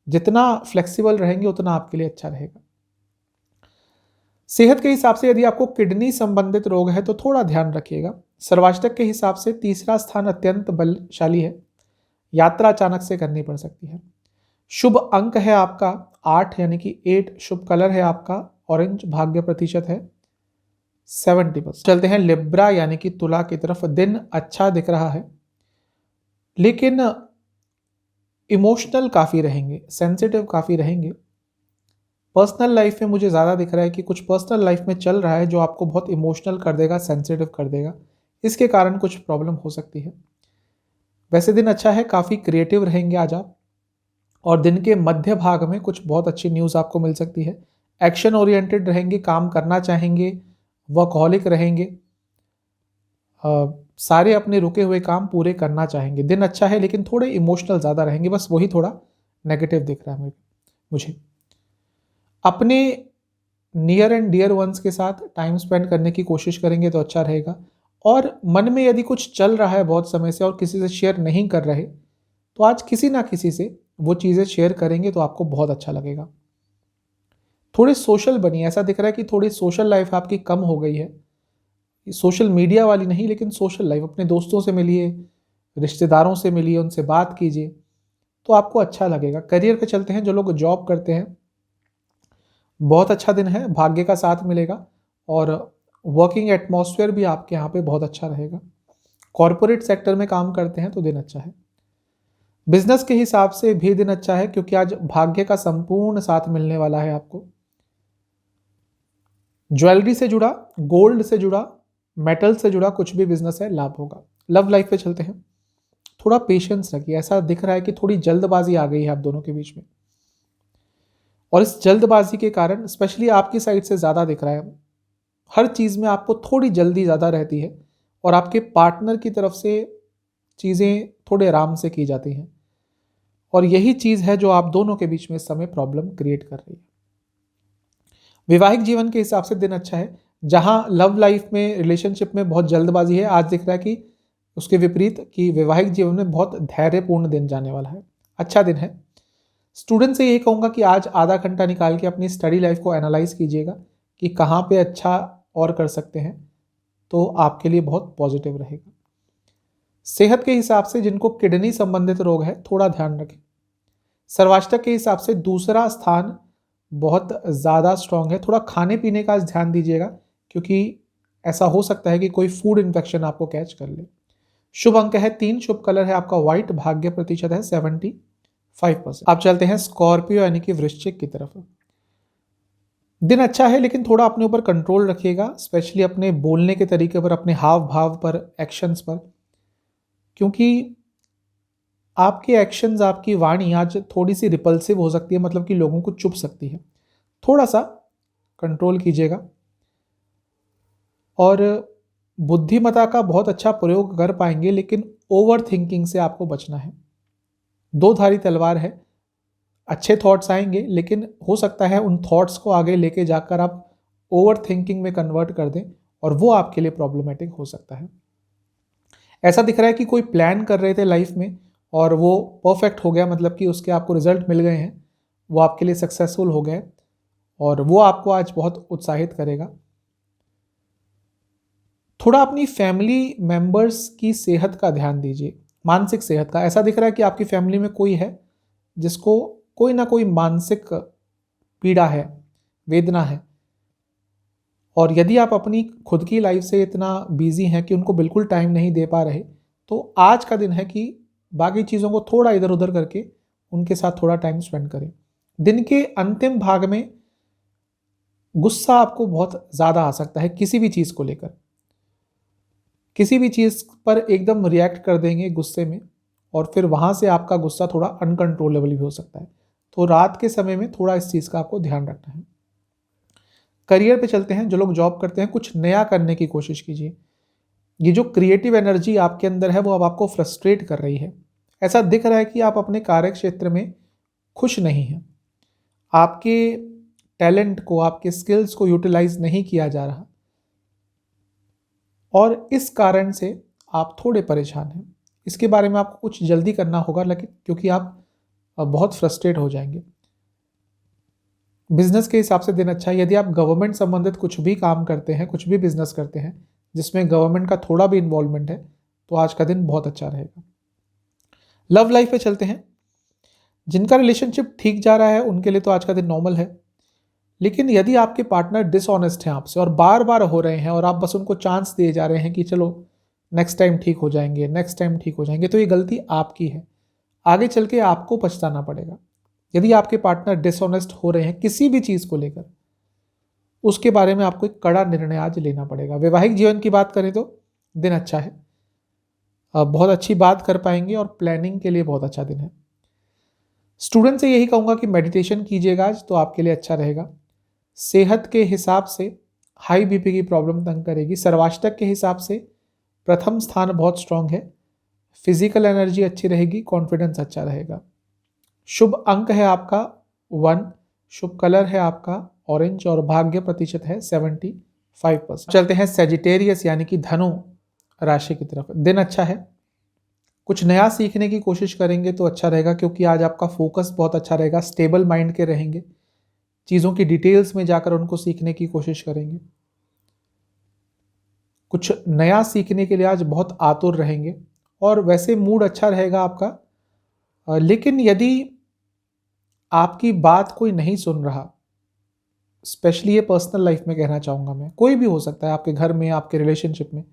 जितना फ्लेक्सिबल रहेंगे उतना आपके लिए अच्छा रहेगा। सेहत के हिसाब से यदि आपको किडनी संबंधित रोग है तो थोड़ा ध्यान रखिएगा। सर्वाष्टक के हिसाब से तीसरा स्थान अत्यंत बलशाली है, यात्रा अचानक से करनी पड़ सकती है। शुभ अंक है आपका 8 यानी कि 8। शुभ कलर है आपका ऑरेंज। भाग्य प्रतिशत है 70%। चलते हैं लिब्रा यानी कि तुला की तरफ। दिन अच्छा दिख रहा है लेकिन इमोशनल काफ़ी रहेंगे, सेंसिटिव काफ़ी रहेंगे। पर्सनल लाइफ में मुझे ज़्यादा दिख रहा है कि कुछ पर्सनल लाइफ में चल रहा है जो आपको बहुत इमोशनल कर देगा, सेंसिटिव कर देगा। इसके कारण कुछ प्रॉब्लम हो सकती है। वैसे दिन अच्छा है, काफ़ी क्रिएटिव रहेंगे आज आप। और दिन के मध्य भाग में कुछ बहुत अच्छी न्यूज़ आपको मिल सकती है। एक्शन ओरिएंटेड रहेंगे, काम करना चाहेंगे, वर्कहॉलिक रहेंगे, सारे अपने रुके हुए काम पूरे करना चाहेंगे। दिन अच्छा है लेकिन थोड़े इमोशनल ज़्यादा रहेंगे, बस वही थोड़ा नेगेटिव दिख रहा है मुझे। अपने नियर एंड डियर वंस के साथ टाइम स्पेंड करने की कोशिश करेंगे तो अच्छा रहेगा। और मन में यदि कुछ चल रहा है बहुत समय से और किसी से शेयर नहीं कर रहे तो आज किसी ना किसी से वो चीज़ें शेयर करेंगे तो आपको बहुत अच्छा लगेगा। थोड़े सोशल बनिए, ऐसा दिख रहा है कि थोड़ी सोशल लाइफ आपकी कम हो गई है। सोशल मीडिया वाली नहीं लेकिन सोशल लाइफ, अपने दोस्तों से मिलिए, रिश्तेदारों से मिलिए, उनसे बात कीजिए तो आपको अच्छा लगेगा। करियर पे चलते हैं। जो लोग जॉब करते हैं बहुत अच्छा दिन है, भाग्य का साथ मिलेगा और वर्किंग एटमॉस्फेयर भी आपके यहाँ पे बहुत अच्छा रहेगा। कॉरपोरेट सेक्टर में काम करते हैं तो दिन अच्छा है। बिजनेस के हिसाब से भी दिन अच्छा है क्योंकि आज भाग्य का संपूर्ण साथ मिलने वाला है आपको। ज्वेलरी से जुड़ा, गोल्ड से जुड़ा, मेटल से जुड़ा कुछ भी बिजनेस है, लाभ होगा। लव लाइफ पे चलते हैं। थोड़ा पेशेंस रखिए, ऐसा दिख रहा है कि थोड़ी जल्दबाजी आ गई है आप दोनों के बीच में और इस जल्दबाजी के कारण स्पेशली आपकी साइड से ज़्यादा दिख रहा है। हर चीज़ में आपको थोड़ी जल्दी ज़्यादा रहती है और आपके पार्टनर की तरफ से चीज़ें थोड़े आराम से की जाती हैं और यही चीज़ है जो आप दोनों के बीच में इस समय प्रॉब्लम क्रिएट कर रही है। वैवाहिक जीवन के हिसाब से दिन अच्छा है। जहां लव लाइफ में, रिलेशनशिप में बहुत जल्दबाजी है, आज दिख रहा है कि उसके विपरीत कि वैवाहिक जीवन में बहुत धैर्यपूर्ण दिन जाने वाला है। अच्छा दिन है। स्टूडेंट से यही कहूँगा कि आज आधा घंटा निकाल के अपनी स्टडी लाइफ को एनालाइज कीजिएगा कि कहाँ पे अच्छा और कर सकते हैं तो आपके लिए बहुत पॉजिटिव रहेगा। सेहत के हिसाब से जिनको किडनी संबंधित रोग है थोड़ा ध्यान रखें। सर्वाष्टक के हिसाब से दूसरा स्थान बहुत ज़्यादा स्ट्रांग है। थोड़ा खाने पीने का ध्यान दीजिएगा क्योंकि ऐसा हो सकता है कि कोई फूड इन्फेक्शन आपको कैच कर ले। शुभ अंक है 3। शुभ कलर है आपका व्हाइट। भाग्य प्रतिशत है 75%। आप चलते हैं स्कॉर्पियो यानी कि वृश्चिक की तरफ। दिन अच्छा है लेकिन थोड़ा अपने ऊपर कंट्रोल रखिएगा, स्पेशली अपने बोलने के तरीके पर, अपने हाव भाव पर, एक्शंस पर, क्योंकि आपके एक्शंस, आपकी वाणी आज थोड़ी सी रिपल्सिव हो सकती है, मतलब कि लोगों को चुभ सकती है। थोड़ा सा कंट्रोल कीजिएगा और बुद्धिमत्ता का बहुत अच्छा प्रयोग कर पाएंगे लेकिन ओवर थिंकिंग से आपको बचना है। दो धारी तलवार है, अच्छे थॉट्स आएंगे लेकिन हो सकता है उन थॉट्स को आगे लेके जाकर आप ओवर थिंकिंग में कन्वर्ट कर दें और वो आपके लिए प्रॉब्लमेटिक हो सकता है। ऐसा दिख रहा है कि कोई प्लान कर रहे थे लाइफ में और वो परफेक्ट हो गया, मतलब कि उसके आपको रिजल्ट मिल गए हैं, वो आपके लिए सक्सेसफुल हो गए और वो आपको आज बहुत उत्साहित करेगा। थोड़ा अपनी फैमिली मेंबर्स की सेहत का ध्यान दीजिए, मानसिक सेहत का। ऐसा दिख रहा है कि आपकी फैमिली में कोई है जिसको कोई ना कोई मानसिक पीड़ा है, वेदना है और यदि आप अपनी खुद की लाइफ से इतना बिजी हैं कि उनको बिल्कुल टाइम नहीं दे पा रहे तो आज का दिन है कि बाकी चीज़ों को थोड़ा इधर उधर करके उनके साथ थोड़ा टाइम स्पेंड करें। दिन के अंतिम भाग में गुस्सा आपको बहुत ज़्यादा आ सकता है किसी भी चीज़ को लेकर, किसी भी चीज़ पर एकदम रिएक्ट कर देंगे गुस्से में और फिर वहाँ से आपका गुस्सा थोड़ा अनकंट्रोलेबल भी हो सकता है। तो रात के समय में थोड़ा इस चीज़ का आपको ध्यान रखना है। करियर पे चलते हैं। जो लोग जॉब करते हैं कुछ नया करने की कोशिश कीजिए। ये जो क्रिएटिव एनर्जी आपके अंदर है वो अब आपको फ्रस्ट्रेट कर रही है। ऐसा दिख रहा है कि आप अपने कार्य क्षेत्र में खुश नहीं हैं, आपके टैलेंट को, आपके स्किल्स को यूटिलाइज नहीं किया जा रहा और इस कारण से आप थोड़े परेशान हैं। इसके बारे में आपको कुछ जल्दी करना होगा, लेकिन क्योंकि आप बहुत फ्रस्ट्रेट हो जाएंगे। बिजनेस के हिसाब से दिन अच्छा है। यदि आप गवर्नमेंट संबंधित कुछ भी काम करते हैं, कुछ भी बिजनेस करते हैं जिसमें गवर्नमेंट का थोड़ा भी इन्वॉल्वमेंट है, तो आज का दिन बहुत अच्छा रहेगा। लव लाइफ पे चलते हैं। जिनका रिलेशनशिप ठीक जा रहा है उनके लिए तो आज का दिन नॉर्मल है, लेकिन यदि आपके पार्टनर डिसऑनेस्ट हैं आपसे और बार बार हो रहे हैं और आप बस उनको चांस दिए जा रहे हैं कि चलो नेक्स्ट टाइम ठीक हो जाएंगे, नेक्स्ट टाइम ठीक हो जाएंगे, तो ये गलती आपकी है। आगे चल के आपको पछताना पड़ेगा। यदि आपके पार्टनर डिसऑनेस्ट हो रहे हैं किसी भी चीज़ को लेकर, उसके बारे में आपको एक कड़ा निर्णय आज लेना पड़ेगा। वैवाहिक जीवन की बात करें तो दिन अच्छा है, बहुत अच्छी बात कर पाएंगे और प्लानिंग के लिए बहुत अच्छा दिन है। स्टूडेंट से यही कहूँगा कि मेडिटेशन कीजिएगा आज, तो आपके लिए अच्छा रहेगा। सेहत के हिसाब से हाई बीपी की प्रॉब्लम तंग करेगी। सर्वाष्टक के हिसाब से प्रथम स्थान बहुत स्ट्रांग है। फिजिकल एनर्जी अच्छी रहेगी, कॉन्फिडेंस अच्छा रहेगा। शुभ अंक है आपका 1, शुभ कलर है आपका ऑरेंज और भाग्य प्रतिशत है 75%। चलते हैं सेजिटेरियस यानी कि धनु राशि की तरफ। दिन अच्छा है, कुछ नया सीखने की कोशिश करेंगे तो अच्छा रहेगा, क्योंकि आज आपका फोकस बहुत अच्छा रहेगा। स्टेबल माइंड के रहेंगे, चीज़ों की डिटेल्स में जाकर उनको सीखने की कोशिश करेंगे। कुछ नया सीखने के लिए आज बहुत आतुर रहेंगे और वैसे मूड अच्छा रहेगा आपका। लेकिन यदि आपकी बात कोई नहीं सुन रहा, स्पेशली ये पर्सनल लाइफ में कहना चाहूँगा मैं, कोई भी हो सकता है, आपके घर में, आपके रिलेशनशिप में,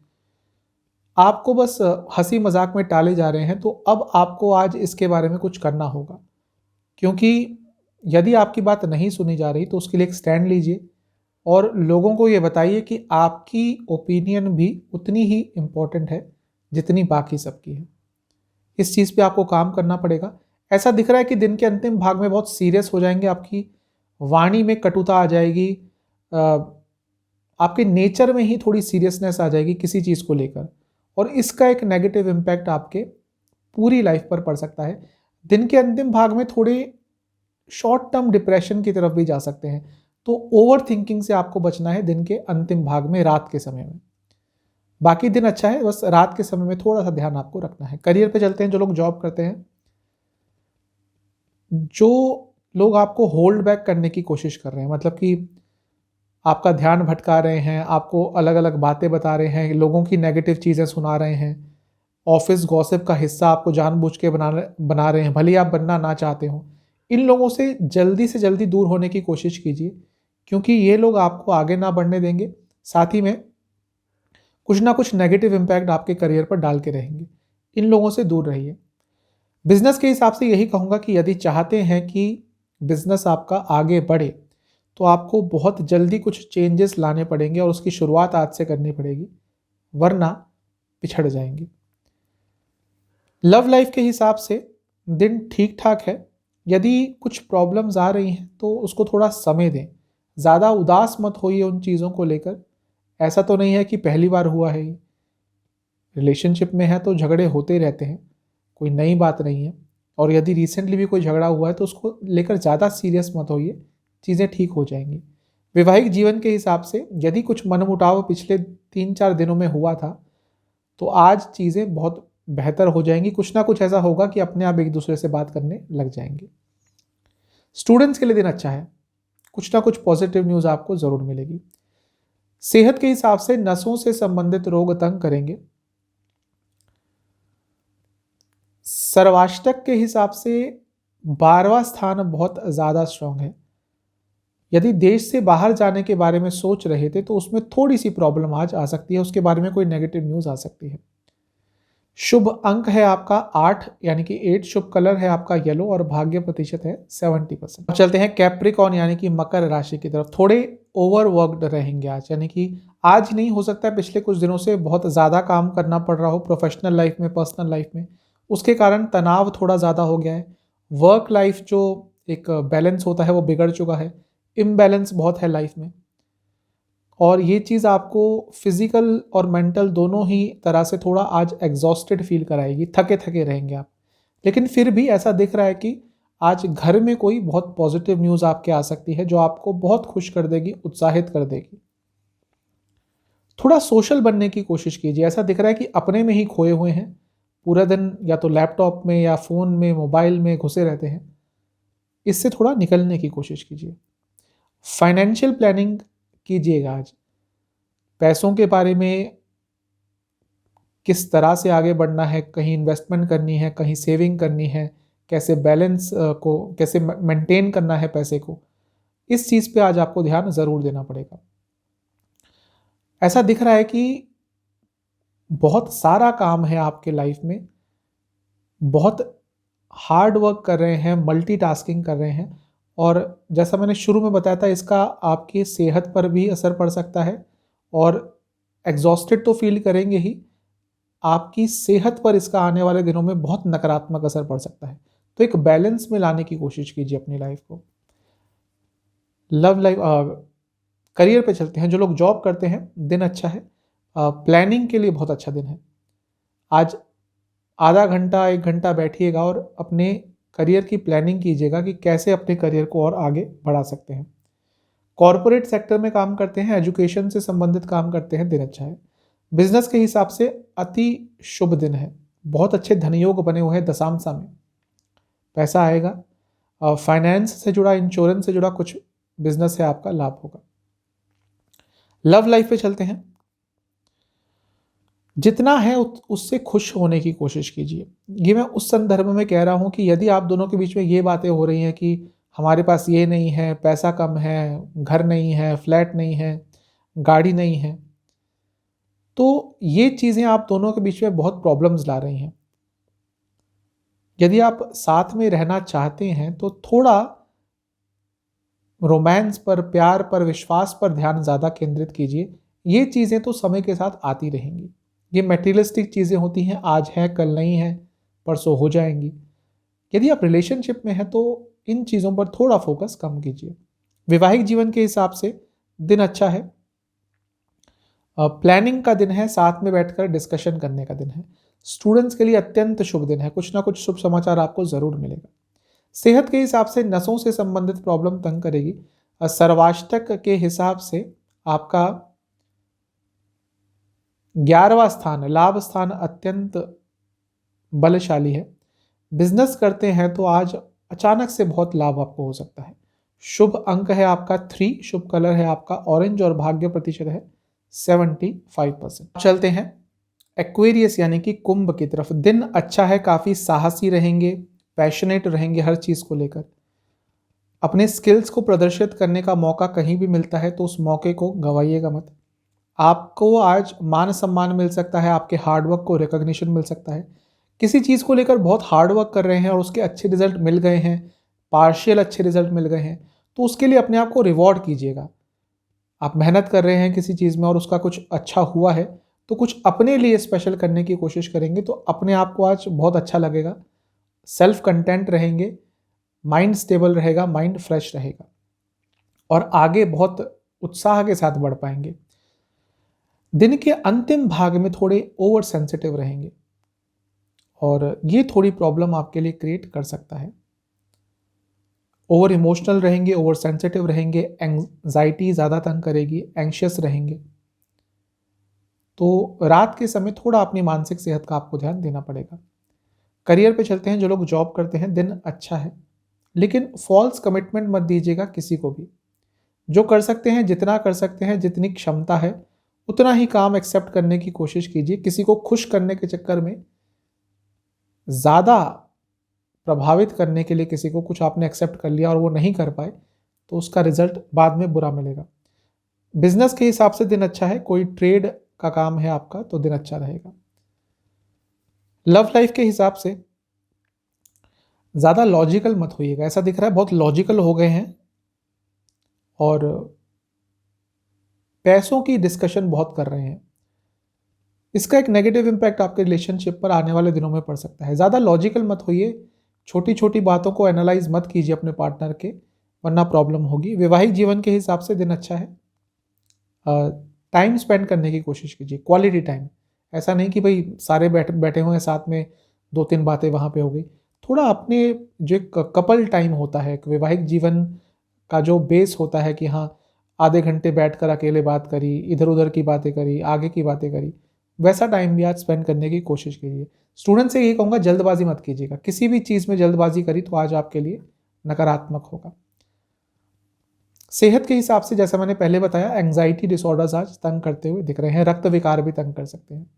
आपको बस हंसी मजाक में टाले जा रहे हैं, तो अब आपको आज इसके बारे में कुछ करना होगा। क्योंकि यदि आपकी बात नहीं सुनी जा रही तो उसके लिए एक स्टैंड लीजिए और लोगों को ये बताइए कि आपकी ओपिनियन भी उतनी ही इम्पोर्टेंट है जितनी बाकी सबकी है। इस चीज़ पे आपको काम करना पड़ेगा। ऐसा दिख रहा है कि दिन के अंतिम भाग में बहुत सीरियस हो जाएंगे, आपकी वाणी में कटुता आ जाएगी, आपके नेचर में ही थोड़ी सीरियसनेस आ जाएगी किसी चीज़ को लेकर, और इसका एक नेगेटिव इम्पैक्ट आपके पूरी लाइफ पर पड़ सकता है। दिन के अंतिम भाग में थोड़े शॉर्ट टर्म डिप्रेशन की तरफ भी जा सकते हैं, तो ओवर थिंकिंग से आपको बचना है दिन के अंतिम भाग में, रात के समय में। बाकी दिन अच्छा है, बस रात के समय में थोड़ा सा ध्यान आपको रखना है। करियर पे चलते हैं। जो लोग जॉब करते हैं, जो लोग आपको होल्ड बैक करने की कोशिश कर रहे हैं, मतलब कि आपका ध्यान भटका रहे हैं, आपको अलग अलग बातें बता रहे हैं, लोगों की नेगेटिव चीज़ें सुना रहे हैं, ऑफिस गॉसिप का हिस्सा आपको जानबूझ के बना रहे हैं, भले ही आप बनना ना चाहते हो, इन लोगों से जल्दी दूर होने की कोशिश कीजिए, क्योंकि ये लोग आपको आगे ना बढ़ने देंगे, साथ ही में कुछ ना कुछ नेगेटिव इम्पैक्ट आपके करियर पर डाल के रहेंगे। इन लोगों से दूर रहिए। बिजनेस के हिसाब से यही कहूँगा कि यदि चाहते हैं कि बिजनेस आपका आगे बढ़े, तो आपको बहुत जल्दी कुछ चेंजेस लाने पड़ेंगे और उसकी शुरुआत आज से करनी पड़ेगी, वरना पिछड़ जाएंगे। लव लाइफ के हिसाब से दिन ठीक ठाक है। यदि कुछ प्रॉब्लम्स आ रही हैं तो उसको थोड़ा समय दें, ज़्यादा उदास मत होइए उन चीज़ों को लेकर। ऐसा तो नहीं है कि पहली बार हुआ है, ये रिलेशनशिप में है तो झगड़े होते रहते हैं, कोई नई बात नहीं है। और यदि रिसेंटली भी कोई झगड़ा हुआ है तो उसको लेकर ज़्यादा सीरियस मत होइए, चीज़ें ठीक हो जाएंगी। वैवाहिक जीवन के हिसाब से यदि कुछ मनमुटाव पिछले 3-4 दिनों में हुआ था, तो आज चीज़ें बहुत बेहतर हो जाएंगी। कुछ ना कुछ ऐसा होगा कि अपने आप एक दूसरे से बात करने लग जाएंगे। स्टूडेंट्स के लिए दिन अच्छा है, कुछ ना कुछ पॉजिटिव न्यूज़ आपको ज़रूर मिलेगी। सेहत के हिसाब से नसों से संबंधित रोग तंग करेंगे। सर्वाष्टक के हिसाब से 12वां स्थान बहुत ज़्यादा स्ट्रांग है। यदि देश से बाहर जाने के बारे में सोच रहे थे तो उसमें थोड़ी सी प्रॉब्लम आज आ सकती है, उसके बारे में कोई नेगेटिव न्यूज़ आ सकती है। शुभ अंक है आपका 8 यानी कि 8, शुभ कलर है आपका येलो और भाग्य प्रतिशत है 70%। अब चलते हैं कैप्रिकॉन यानी कि मकर राशि की तरफ। थोड़े ओवरवर्कड रहेंगे आज, यानी कि आज नहीं, हो सकता है पिछले कुछ दिनों से बहुत ज़्यादा काम करना पड़ रहा हो प्रोफेशनल लाइफ में, पर्सनल लाइफ में, उसके कारण तनाव थोड़ा ज़्यादा हो गया है। वर्क लाइफ जो एक बैलेंस होता है वो बिगड़ चुका है, इम्बैलेंस बहुत है लाइफ में, और ये चीज़ आपको फिजिकल और मेंटल दोनों ही तरह से थोड़ा आज एग्जॉस्टेड फील कराएगी, थके थके रहेंगे आप। लेकिन फिर भी ऐसा दिख रहा है कि आज घर में कोई बहुत पॉजिटिव न्यूज़ आपके आ सकती है जो आपको बहुत खुश कर देगी, उत्साहित कर देगी। थोड़ा सोशल बनने की कोशिश कीजिए। ऐसा दिख रहा है कि अपने में ही खोए हुए हैं, पूरा दिन या तो लैपटॉप में या फ़ोन में, मोबाइल में घुसे रहते हैं। इससे थोड़ा निकलने की कोशिश कीजिए। फाइनेंशियल प्लानिंग कीजिएगा आज। पैसों के बारे में किस तरह से आगे बढ़ना है, कहीं इन्वेस्टमेंट करनी है, कहीं सेविंग करनी है, कैसे बैलेंस को कैसे मेंटेन करना है पैसे को, इस चीज़ पे आज आपको ध्यान ज़रूर देना पड़ेगा। ऐसा दिख रहा है कि बहुत सारा काम है आपके लाइफ में, बहुत हार्ड वर्क कर रहे हैं, मल्टीटास्किंग कर रहे हैं, और जैसा मैंने शुरू में बताया था, इसका आपकी सेहत पर भी असर पड़ सकता है, और एग्जॉस्टेड तो फील करेंगे ही, आपकी सेहत पर इसका आने वाले दिनों में बहुत नकारात्मक असर पड़ सकता है। तो एक बैलेंस में लाने की कोशिश कीजिए अपनी लाइफ को। लव लाइफ, करियर पे चलते हैं। जो लोग जॉब करते हैं, दिन अच्छा है, प्लानिंग के लिए बहुत अच्छा दिन है। आज आधा घंटा 1 घंटा बैठिएगा और अपने करियर की प्लानिंग कीजिएगा कि कैसे अपने करियर को और आगे बढ़ा सकते हैं। कॉरपोरेट सेक्टर में काम करते हैं, एजुकेशन से संबंधित काम करते हैं, दिन अच्छा है। बिजनेस के हिसाब से अति शुभ दिन है, बहुत अच्छे धनयोग बने हुए हैं दशांशा में, पैसा आएगा। फाइनेंस से जुड़ा, इंश्योरेंस से जुड़ा कुछ बिजनेस है आपका, लाभ होगा। लव लाइफ पे चलते हैं। जितना है उससे खुश होने की कोशिश कीजिए। ये मैं उस संदर्भ में कह रहा हूँ कि यदि आप दोनों के बीच में ये बातें हो रही हैं कि हमारे पास ये नहीं है, पैसा कम है, घर नहीं है, फ्लैट नहीं है, गाड़ी नहीं है, तो ये चीज़ें आप दोनों के बीच में बहुत प्रॉब्लम्स ला रही हैं। यदि आप साथ में रहना चाहते हैं तो थोड़ा रोमांस पर, प्यार पर, विश्वास पर ध्यान ज़्यादा केंद्रित कीजिए। ये चीज़ें तो समय के साथ आती रहेंगी। ये मटेरियलिस्टिक चीज़ें होती हैं, आज है कल नहीं है, परसों हो जाएंगी। यदि आप रिलेशनशिप में हैं तो इन चीज़ों पर थोड़ा फोकस कम कीजिए। वैवाहिक जीवन के हिसाब से दिन अच्छा है, प्लानिंग का दिन है, साथ में बैठकर डिस्कशन करने का दिन है। स्टूडेंट्स के लिए अत्यंत शुभ दिन है, कुछ ना कुछ शुभ समाचार आपको ज़रूर मिलेगा। सेहत के हिसाब से नसों से संबंधित प्रॉब्लम तंग करेगी। सर्वाष्टक के हिसाब से आपका 11वां स्थान, लाभ स्थान, अत्यंत बलशाली है। बिजनेस करते हैं तो आज अचानक से बहुत लाभ आपको हो सकता है। शुभ अंक है आपका 3, शुभ कलर है आपका ऑरेंज, और भाग्य प्रतिशत है 75%। चलते हैं एक्वेरियस यानी कि कुंभ की तरफ। दिन अच्छा है, काफ़ी साहसी रहेंगे, पैशनेट रहेंगे हर चीज़ को लेकर। अपने स्किल्स को प्रदर्शित करने का मौका कहीं भी मिलता है तो उस मौके को गंवाइएगा मत। आपको आज मान सम्मान मिल सकता है, आपके हार्डवर्क को रिकॉग्निशन मिल सकता है। किसी चीज़ को लेकर बहुत हार्डवर्क कर रहे हैं और उसके अच्छे रिजल्ट मिल गए हैं, पार्शियल अच्छे रिजल्ट मिल गए हैं, तो उसके लिए अपने आप को रिवॉर्ड कीजिएगा। आप मेहनत कर रहे हैं किसी चीज़ में और उसका कुछ अच्छा हुआ है तो कुछ अपने लिए स्पेशल करने की कोशिश करेंगे तो अपने आप को आज बहुत अच्छा लगेगा। सेल्फ कंटेंट रहेंगे, माइंड स्टेबल रहेगा, माइंड फ्रेश रहेगा, और आगे बहुत उत्साह के साथ बढ़ पाएंगे। दिन के अंतिम भाग में थोड़े ओवर सेंसिटिव रहेंगे और ये थोड़ी प्रॉब्लम आपके लिए क्रिएट कर सकता है। ओवर इमोशनल रहेंगे, ओवर सेंसिटिव रहेंगे, एंजाइटी ज़्यादा तंग करेगी, एंशियस रहेंगे। तो रात के समय थोड़ा अपनी मानसिक सेहत का आपको ध्यान देना पड़ेगा। करियर पे चलते हैं। जो लोग जॉब करते हैं, दिन अच्छा है, लेकिन फॉल्स कमिटमेंट मत दीजिएगा किसी को भी। जो कर सकते हैं, जितना कर सकते हैं, जितनी क्षमता है उतना ही काम एक्सेप्ट करने की कोशिश कीजिए। किसी को खुश करने के चक्कर में ज़्यादा प्रभावित करने के लिए किसी को कुछ आपने एक्सेप्ट कर लिया और वो नहीं कर पाए तो उसका रिजल्ट बाद में बुरा मिलेगा। बिजनेस के हिसाब से दिन अच्छा है, कोई ट्रेड का काम है आपका तो दिन अच्छा रहेगा। लव लाइफ के हिसाब से ज़्यादा लॉजिकल मत होइएगा। ऐसा दिख रहा है बहुत लॉजिकल हो गए हैं और पैसों की डिस्कशन बहुत कर रहे हैं। इसका एक नेगेटिव इम्पैक्ट आपके रिलेशनशिप पर आने वाले दिनों में पड़ सकता है। ज़्यादा लॉजिकल मत होइए, छोटी छोटी बातों को एनालाइज मत कीजिए अपने पार्टनर के, वरना प्रॉब्लम होगी। वैवाहिक जीवन के हिसाब से दिन अच्छा है, टाइम स्पेंड करने की कोशिश कीजिए, क्वालिटी टाइम। ऐसा नहीं कि भाई सारे बैठे हुए हैं साथ में, 2-3 बातें वहाँ पे हो गई। थोड़ा अपने जो एक कपल टाइम होता है, एक वैवाहिक जीवन का जो बेस होता है कि हाँ आधे घंटे बैठकर अकेले बात करी, इधर उधर की बातें करी, आगे की बातें करी, वैसा टाइम भी आज स्पेंड करने की कोशिश कीजिए। स्टूडेंट से यही कहूँगा, जल्दबाजी मत कीजिएगा, किसी भी चीज़ में जल्दबाजी करी तो आज आपके लिए नकारात्मक होगा। सेहत के हिसाब से जैसा मैंने पहले बताया, एंजाइटी डिसऑर्डर्स आज तंग करते हुए दिख रहे हैं, रक्त विकार भी तंग कर सकते हैं।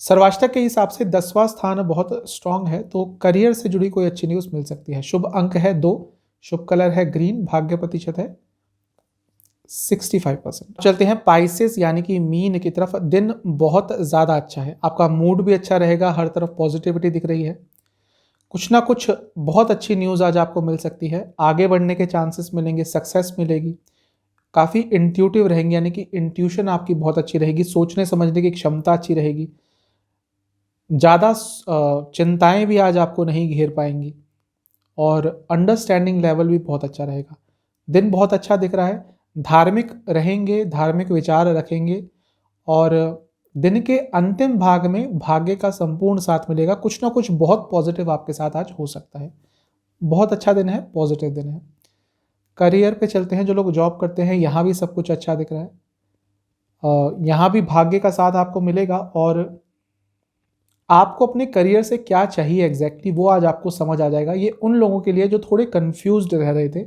सर्वाष्टक के हिसाब से 10वां स्थान बहुत स्ट्रांग है, तो करियर से जुड़ी कोई अच्छी न्यूज मिल सकती है। शुभ अंक है 2, शुभ कलर है ग्रीन, भाग्य प्रतिशत है 65%। चलते हैं पाइसेस यानी कि मीन की तरफ। दिन बहुत ज़्यादा अच्छा है, आपका मूड भी अच्छा रहेगा, हर तरफ पॉजिटिविटी दिख रही है। कुछ ना कुछ बहुत अच्छी न्यूज़ आज आपको मिल सकती है, आगे बढ़ने के चांसेस मिलेंगे, सक्सेस मिलेगी, काफ़ी इंट्यूटिव रहेंगे यानी कि इंट्यूशन आपकी बहुत अच्छी रहेगी, सोचने समझने की क्षमता अच्छी रहेगी, ज़्यादा चिंताएं भी आज आपको नहीं घेर पाएंगी और अंडरस्टैंडिंग लेवल भी बहुत अच्छा रहेगा। दिन बहुत अच्छा दिख रहा है, धार्मिक रहेंगे, धार्मिक विचार रखेंगे और दिन के अंतिम भाग में भाग्य का संपूर्ण साथ मिलेगा। कुछ ना कुछ बहुत पॉजिटिव आपके साथ आज हो सकता है। बहुत अच्छा दिन है, पॉजिटिव दिन है। करियर पे चलते हैं, जो लोग जॉब करते हैं यहाँ भी सब कुछ अच्छा दिख रहा है। यहाँ भी भाग्य का साथ आपको मिलेगा और आपको अपने करियर से क्या चाहिए एग्जैक्टली वो आज आपको समझ आ जाएगा। ये उन लोगों के लिए जो थोड़े कंफ्यूज्ड रह रहे थे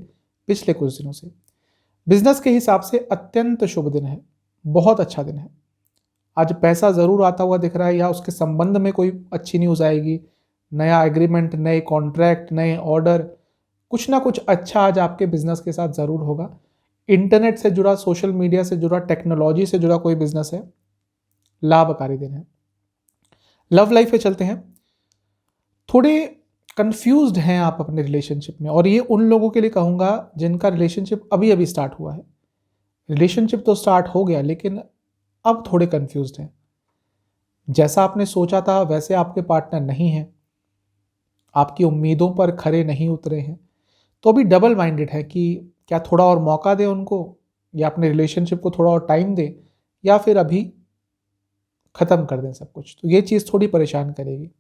पिछले कुछ दिनों से। बिजनेस के हिसाब से अत्यंत शुभ दिन है, बहुत अच्छा दिन है। आज पैसा ज़रूर आता हुआ दिख रहा है या उसके संबंध में कोई अच्छी न्यूज़ आएगी, नया एग्रीमेंट, नए कॉन्ट्रैक्ट, नए ऑर्डर, कुछ ना कुछ अच्छा आज आपके बिजनेस के साथ ज़रूर होगा। इंटरनेट से जुड़ा, सोशल मीडिया से जुड़ा, टेक्नोलॉजी से जुड़ा कोई बिजनेस है, लाभकारी दिन है। लव लाइफ पे चलते हैं। थोड़े कंफ्यूज्ड हैं आप अपने रिलेशनशिप में और ये उन लोगों के लिए कहूँगा जिनका रिलेशनशिप अभी अभी स्टार्ट हुआ है। रिलेशनशिप तो स्टार्ट हो गया लेकिन अब थोड़े कंफ्यूज्ड हैं। जैसा आपने सोचा था वैसे आपके पार्टनर नहीं हैं, आपकी उम्मीदों पर खरे नहीं उतरे हैं, तो अभी डबल माइंडेड है कि क्या थोड़ा और मौका दें उनको या अपने रिलेशनशिप को थोड़ा और टाइम दें या फिर अभी खत्म कर दें सब कुछ। तो ये चीज़ थोड़ी परेशान करेगी।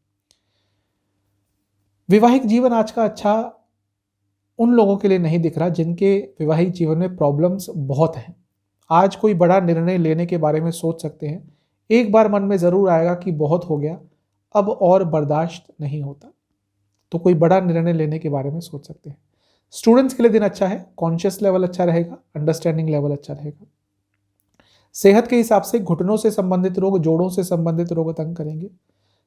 वैवाहिक जीवन आज का अच्छा उन लोगों के लिए नहीं दिख रहा जिनके वैवाहिक जीवन में प्रॉब्लम्स बहुत हैं। आज कोई बड़ा निर्णय लेने के बारे में सोच सकते हैं, एक बार मन में ज़रूर आएगा कि बहुत हो गया, अब और बर्दाश्त नहीं होता, तो कोई बड़ा निर्णय लेने के बारे में सोच सकते हैं। स्टूडेंट्स के लिए दिन अच्छा है, कॉन्शियस लेवल अच्छा रहेगा, अंडरस्टैंडिंग लेवल अच्छा रहेगा। सेहत के हिसाब से घुटनों से संबंधित रोग, जोड़ों से संबंधित रोग तंग करेंगे।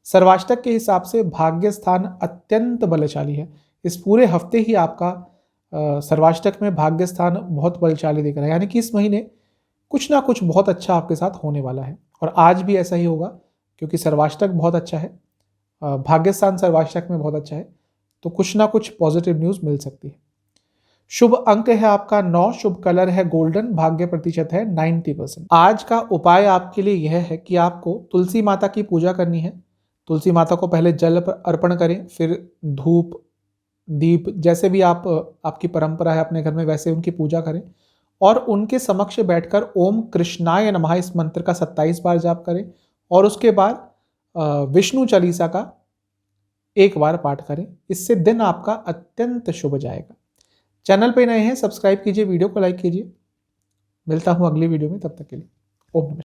सर्वाष्टक के हिसाब से भाग्य स्थान अत्यंत बलशाली है। इस पूरे हफ्ते ही आपका सर्वाष्टक में भाग्य स्थान बहुत बलशाली दिख रहा है, यानी कि इस महीने कुछ ना कुछ बहुत अच्छा आपके साथ होने वाला है और आज भी ऐसा ही होगा क्योंकि सर्वाष्टक बहुत अच्छा है, भाग्य स्थान सर्वाष्टक में बहुत अच्छा है, तो कुछ ना कुछ पॉजिटिव न्यूज़ मिल सकती है। शुभ अंक है आपका 9, शुभ कलर है गोल्डन, भाग्य प्रतिशत है 90%। आज का उपाय आपके लिए यह है कि आपको तुलसी माता की पूजा करनी है। तुलसी माता को पहले जल अर्पण करें, फिर धूप दीप जैसे भी आपकी परंपरा है अपने घर में वैसे उनकी पूजा करें और उनके समक्ष बैठकर ओम कृष्णाय नमः इस मंत्र का 27 बार जाप करें और उसके बाद विष्णु चालीसा का 1 बार पाठ करें। इससे दिन आपका अत्यंत शुभ जाएगा। चैनल पे नए हैं सब्सक्राइब कीजिए, वीडियो को लाइक कीजिए। मिलता हूँ अगली वीडियो में, तब तक के लिए ओम नमः।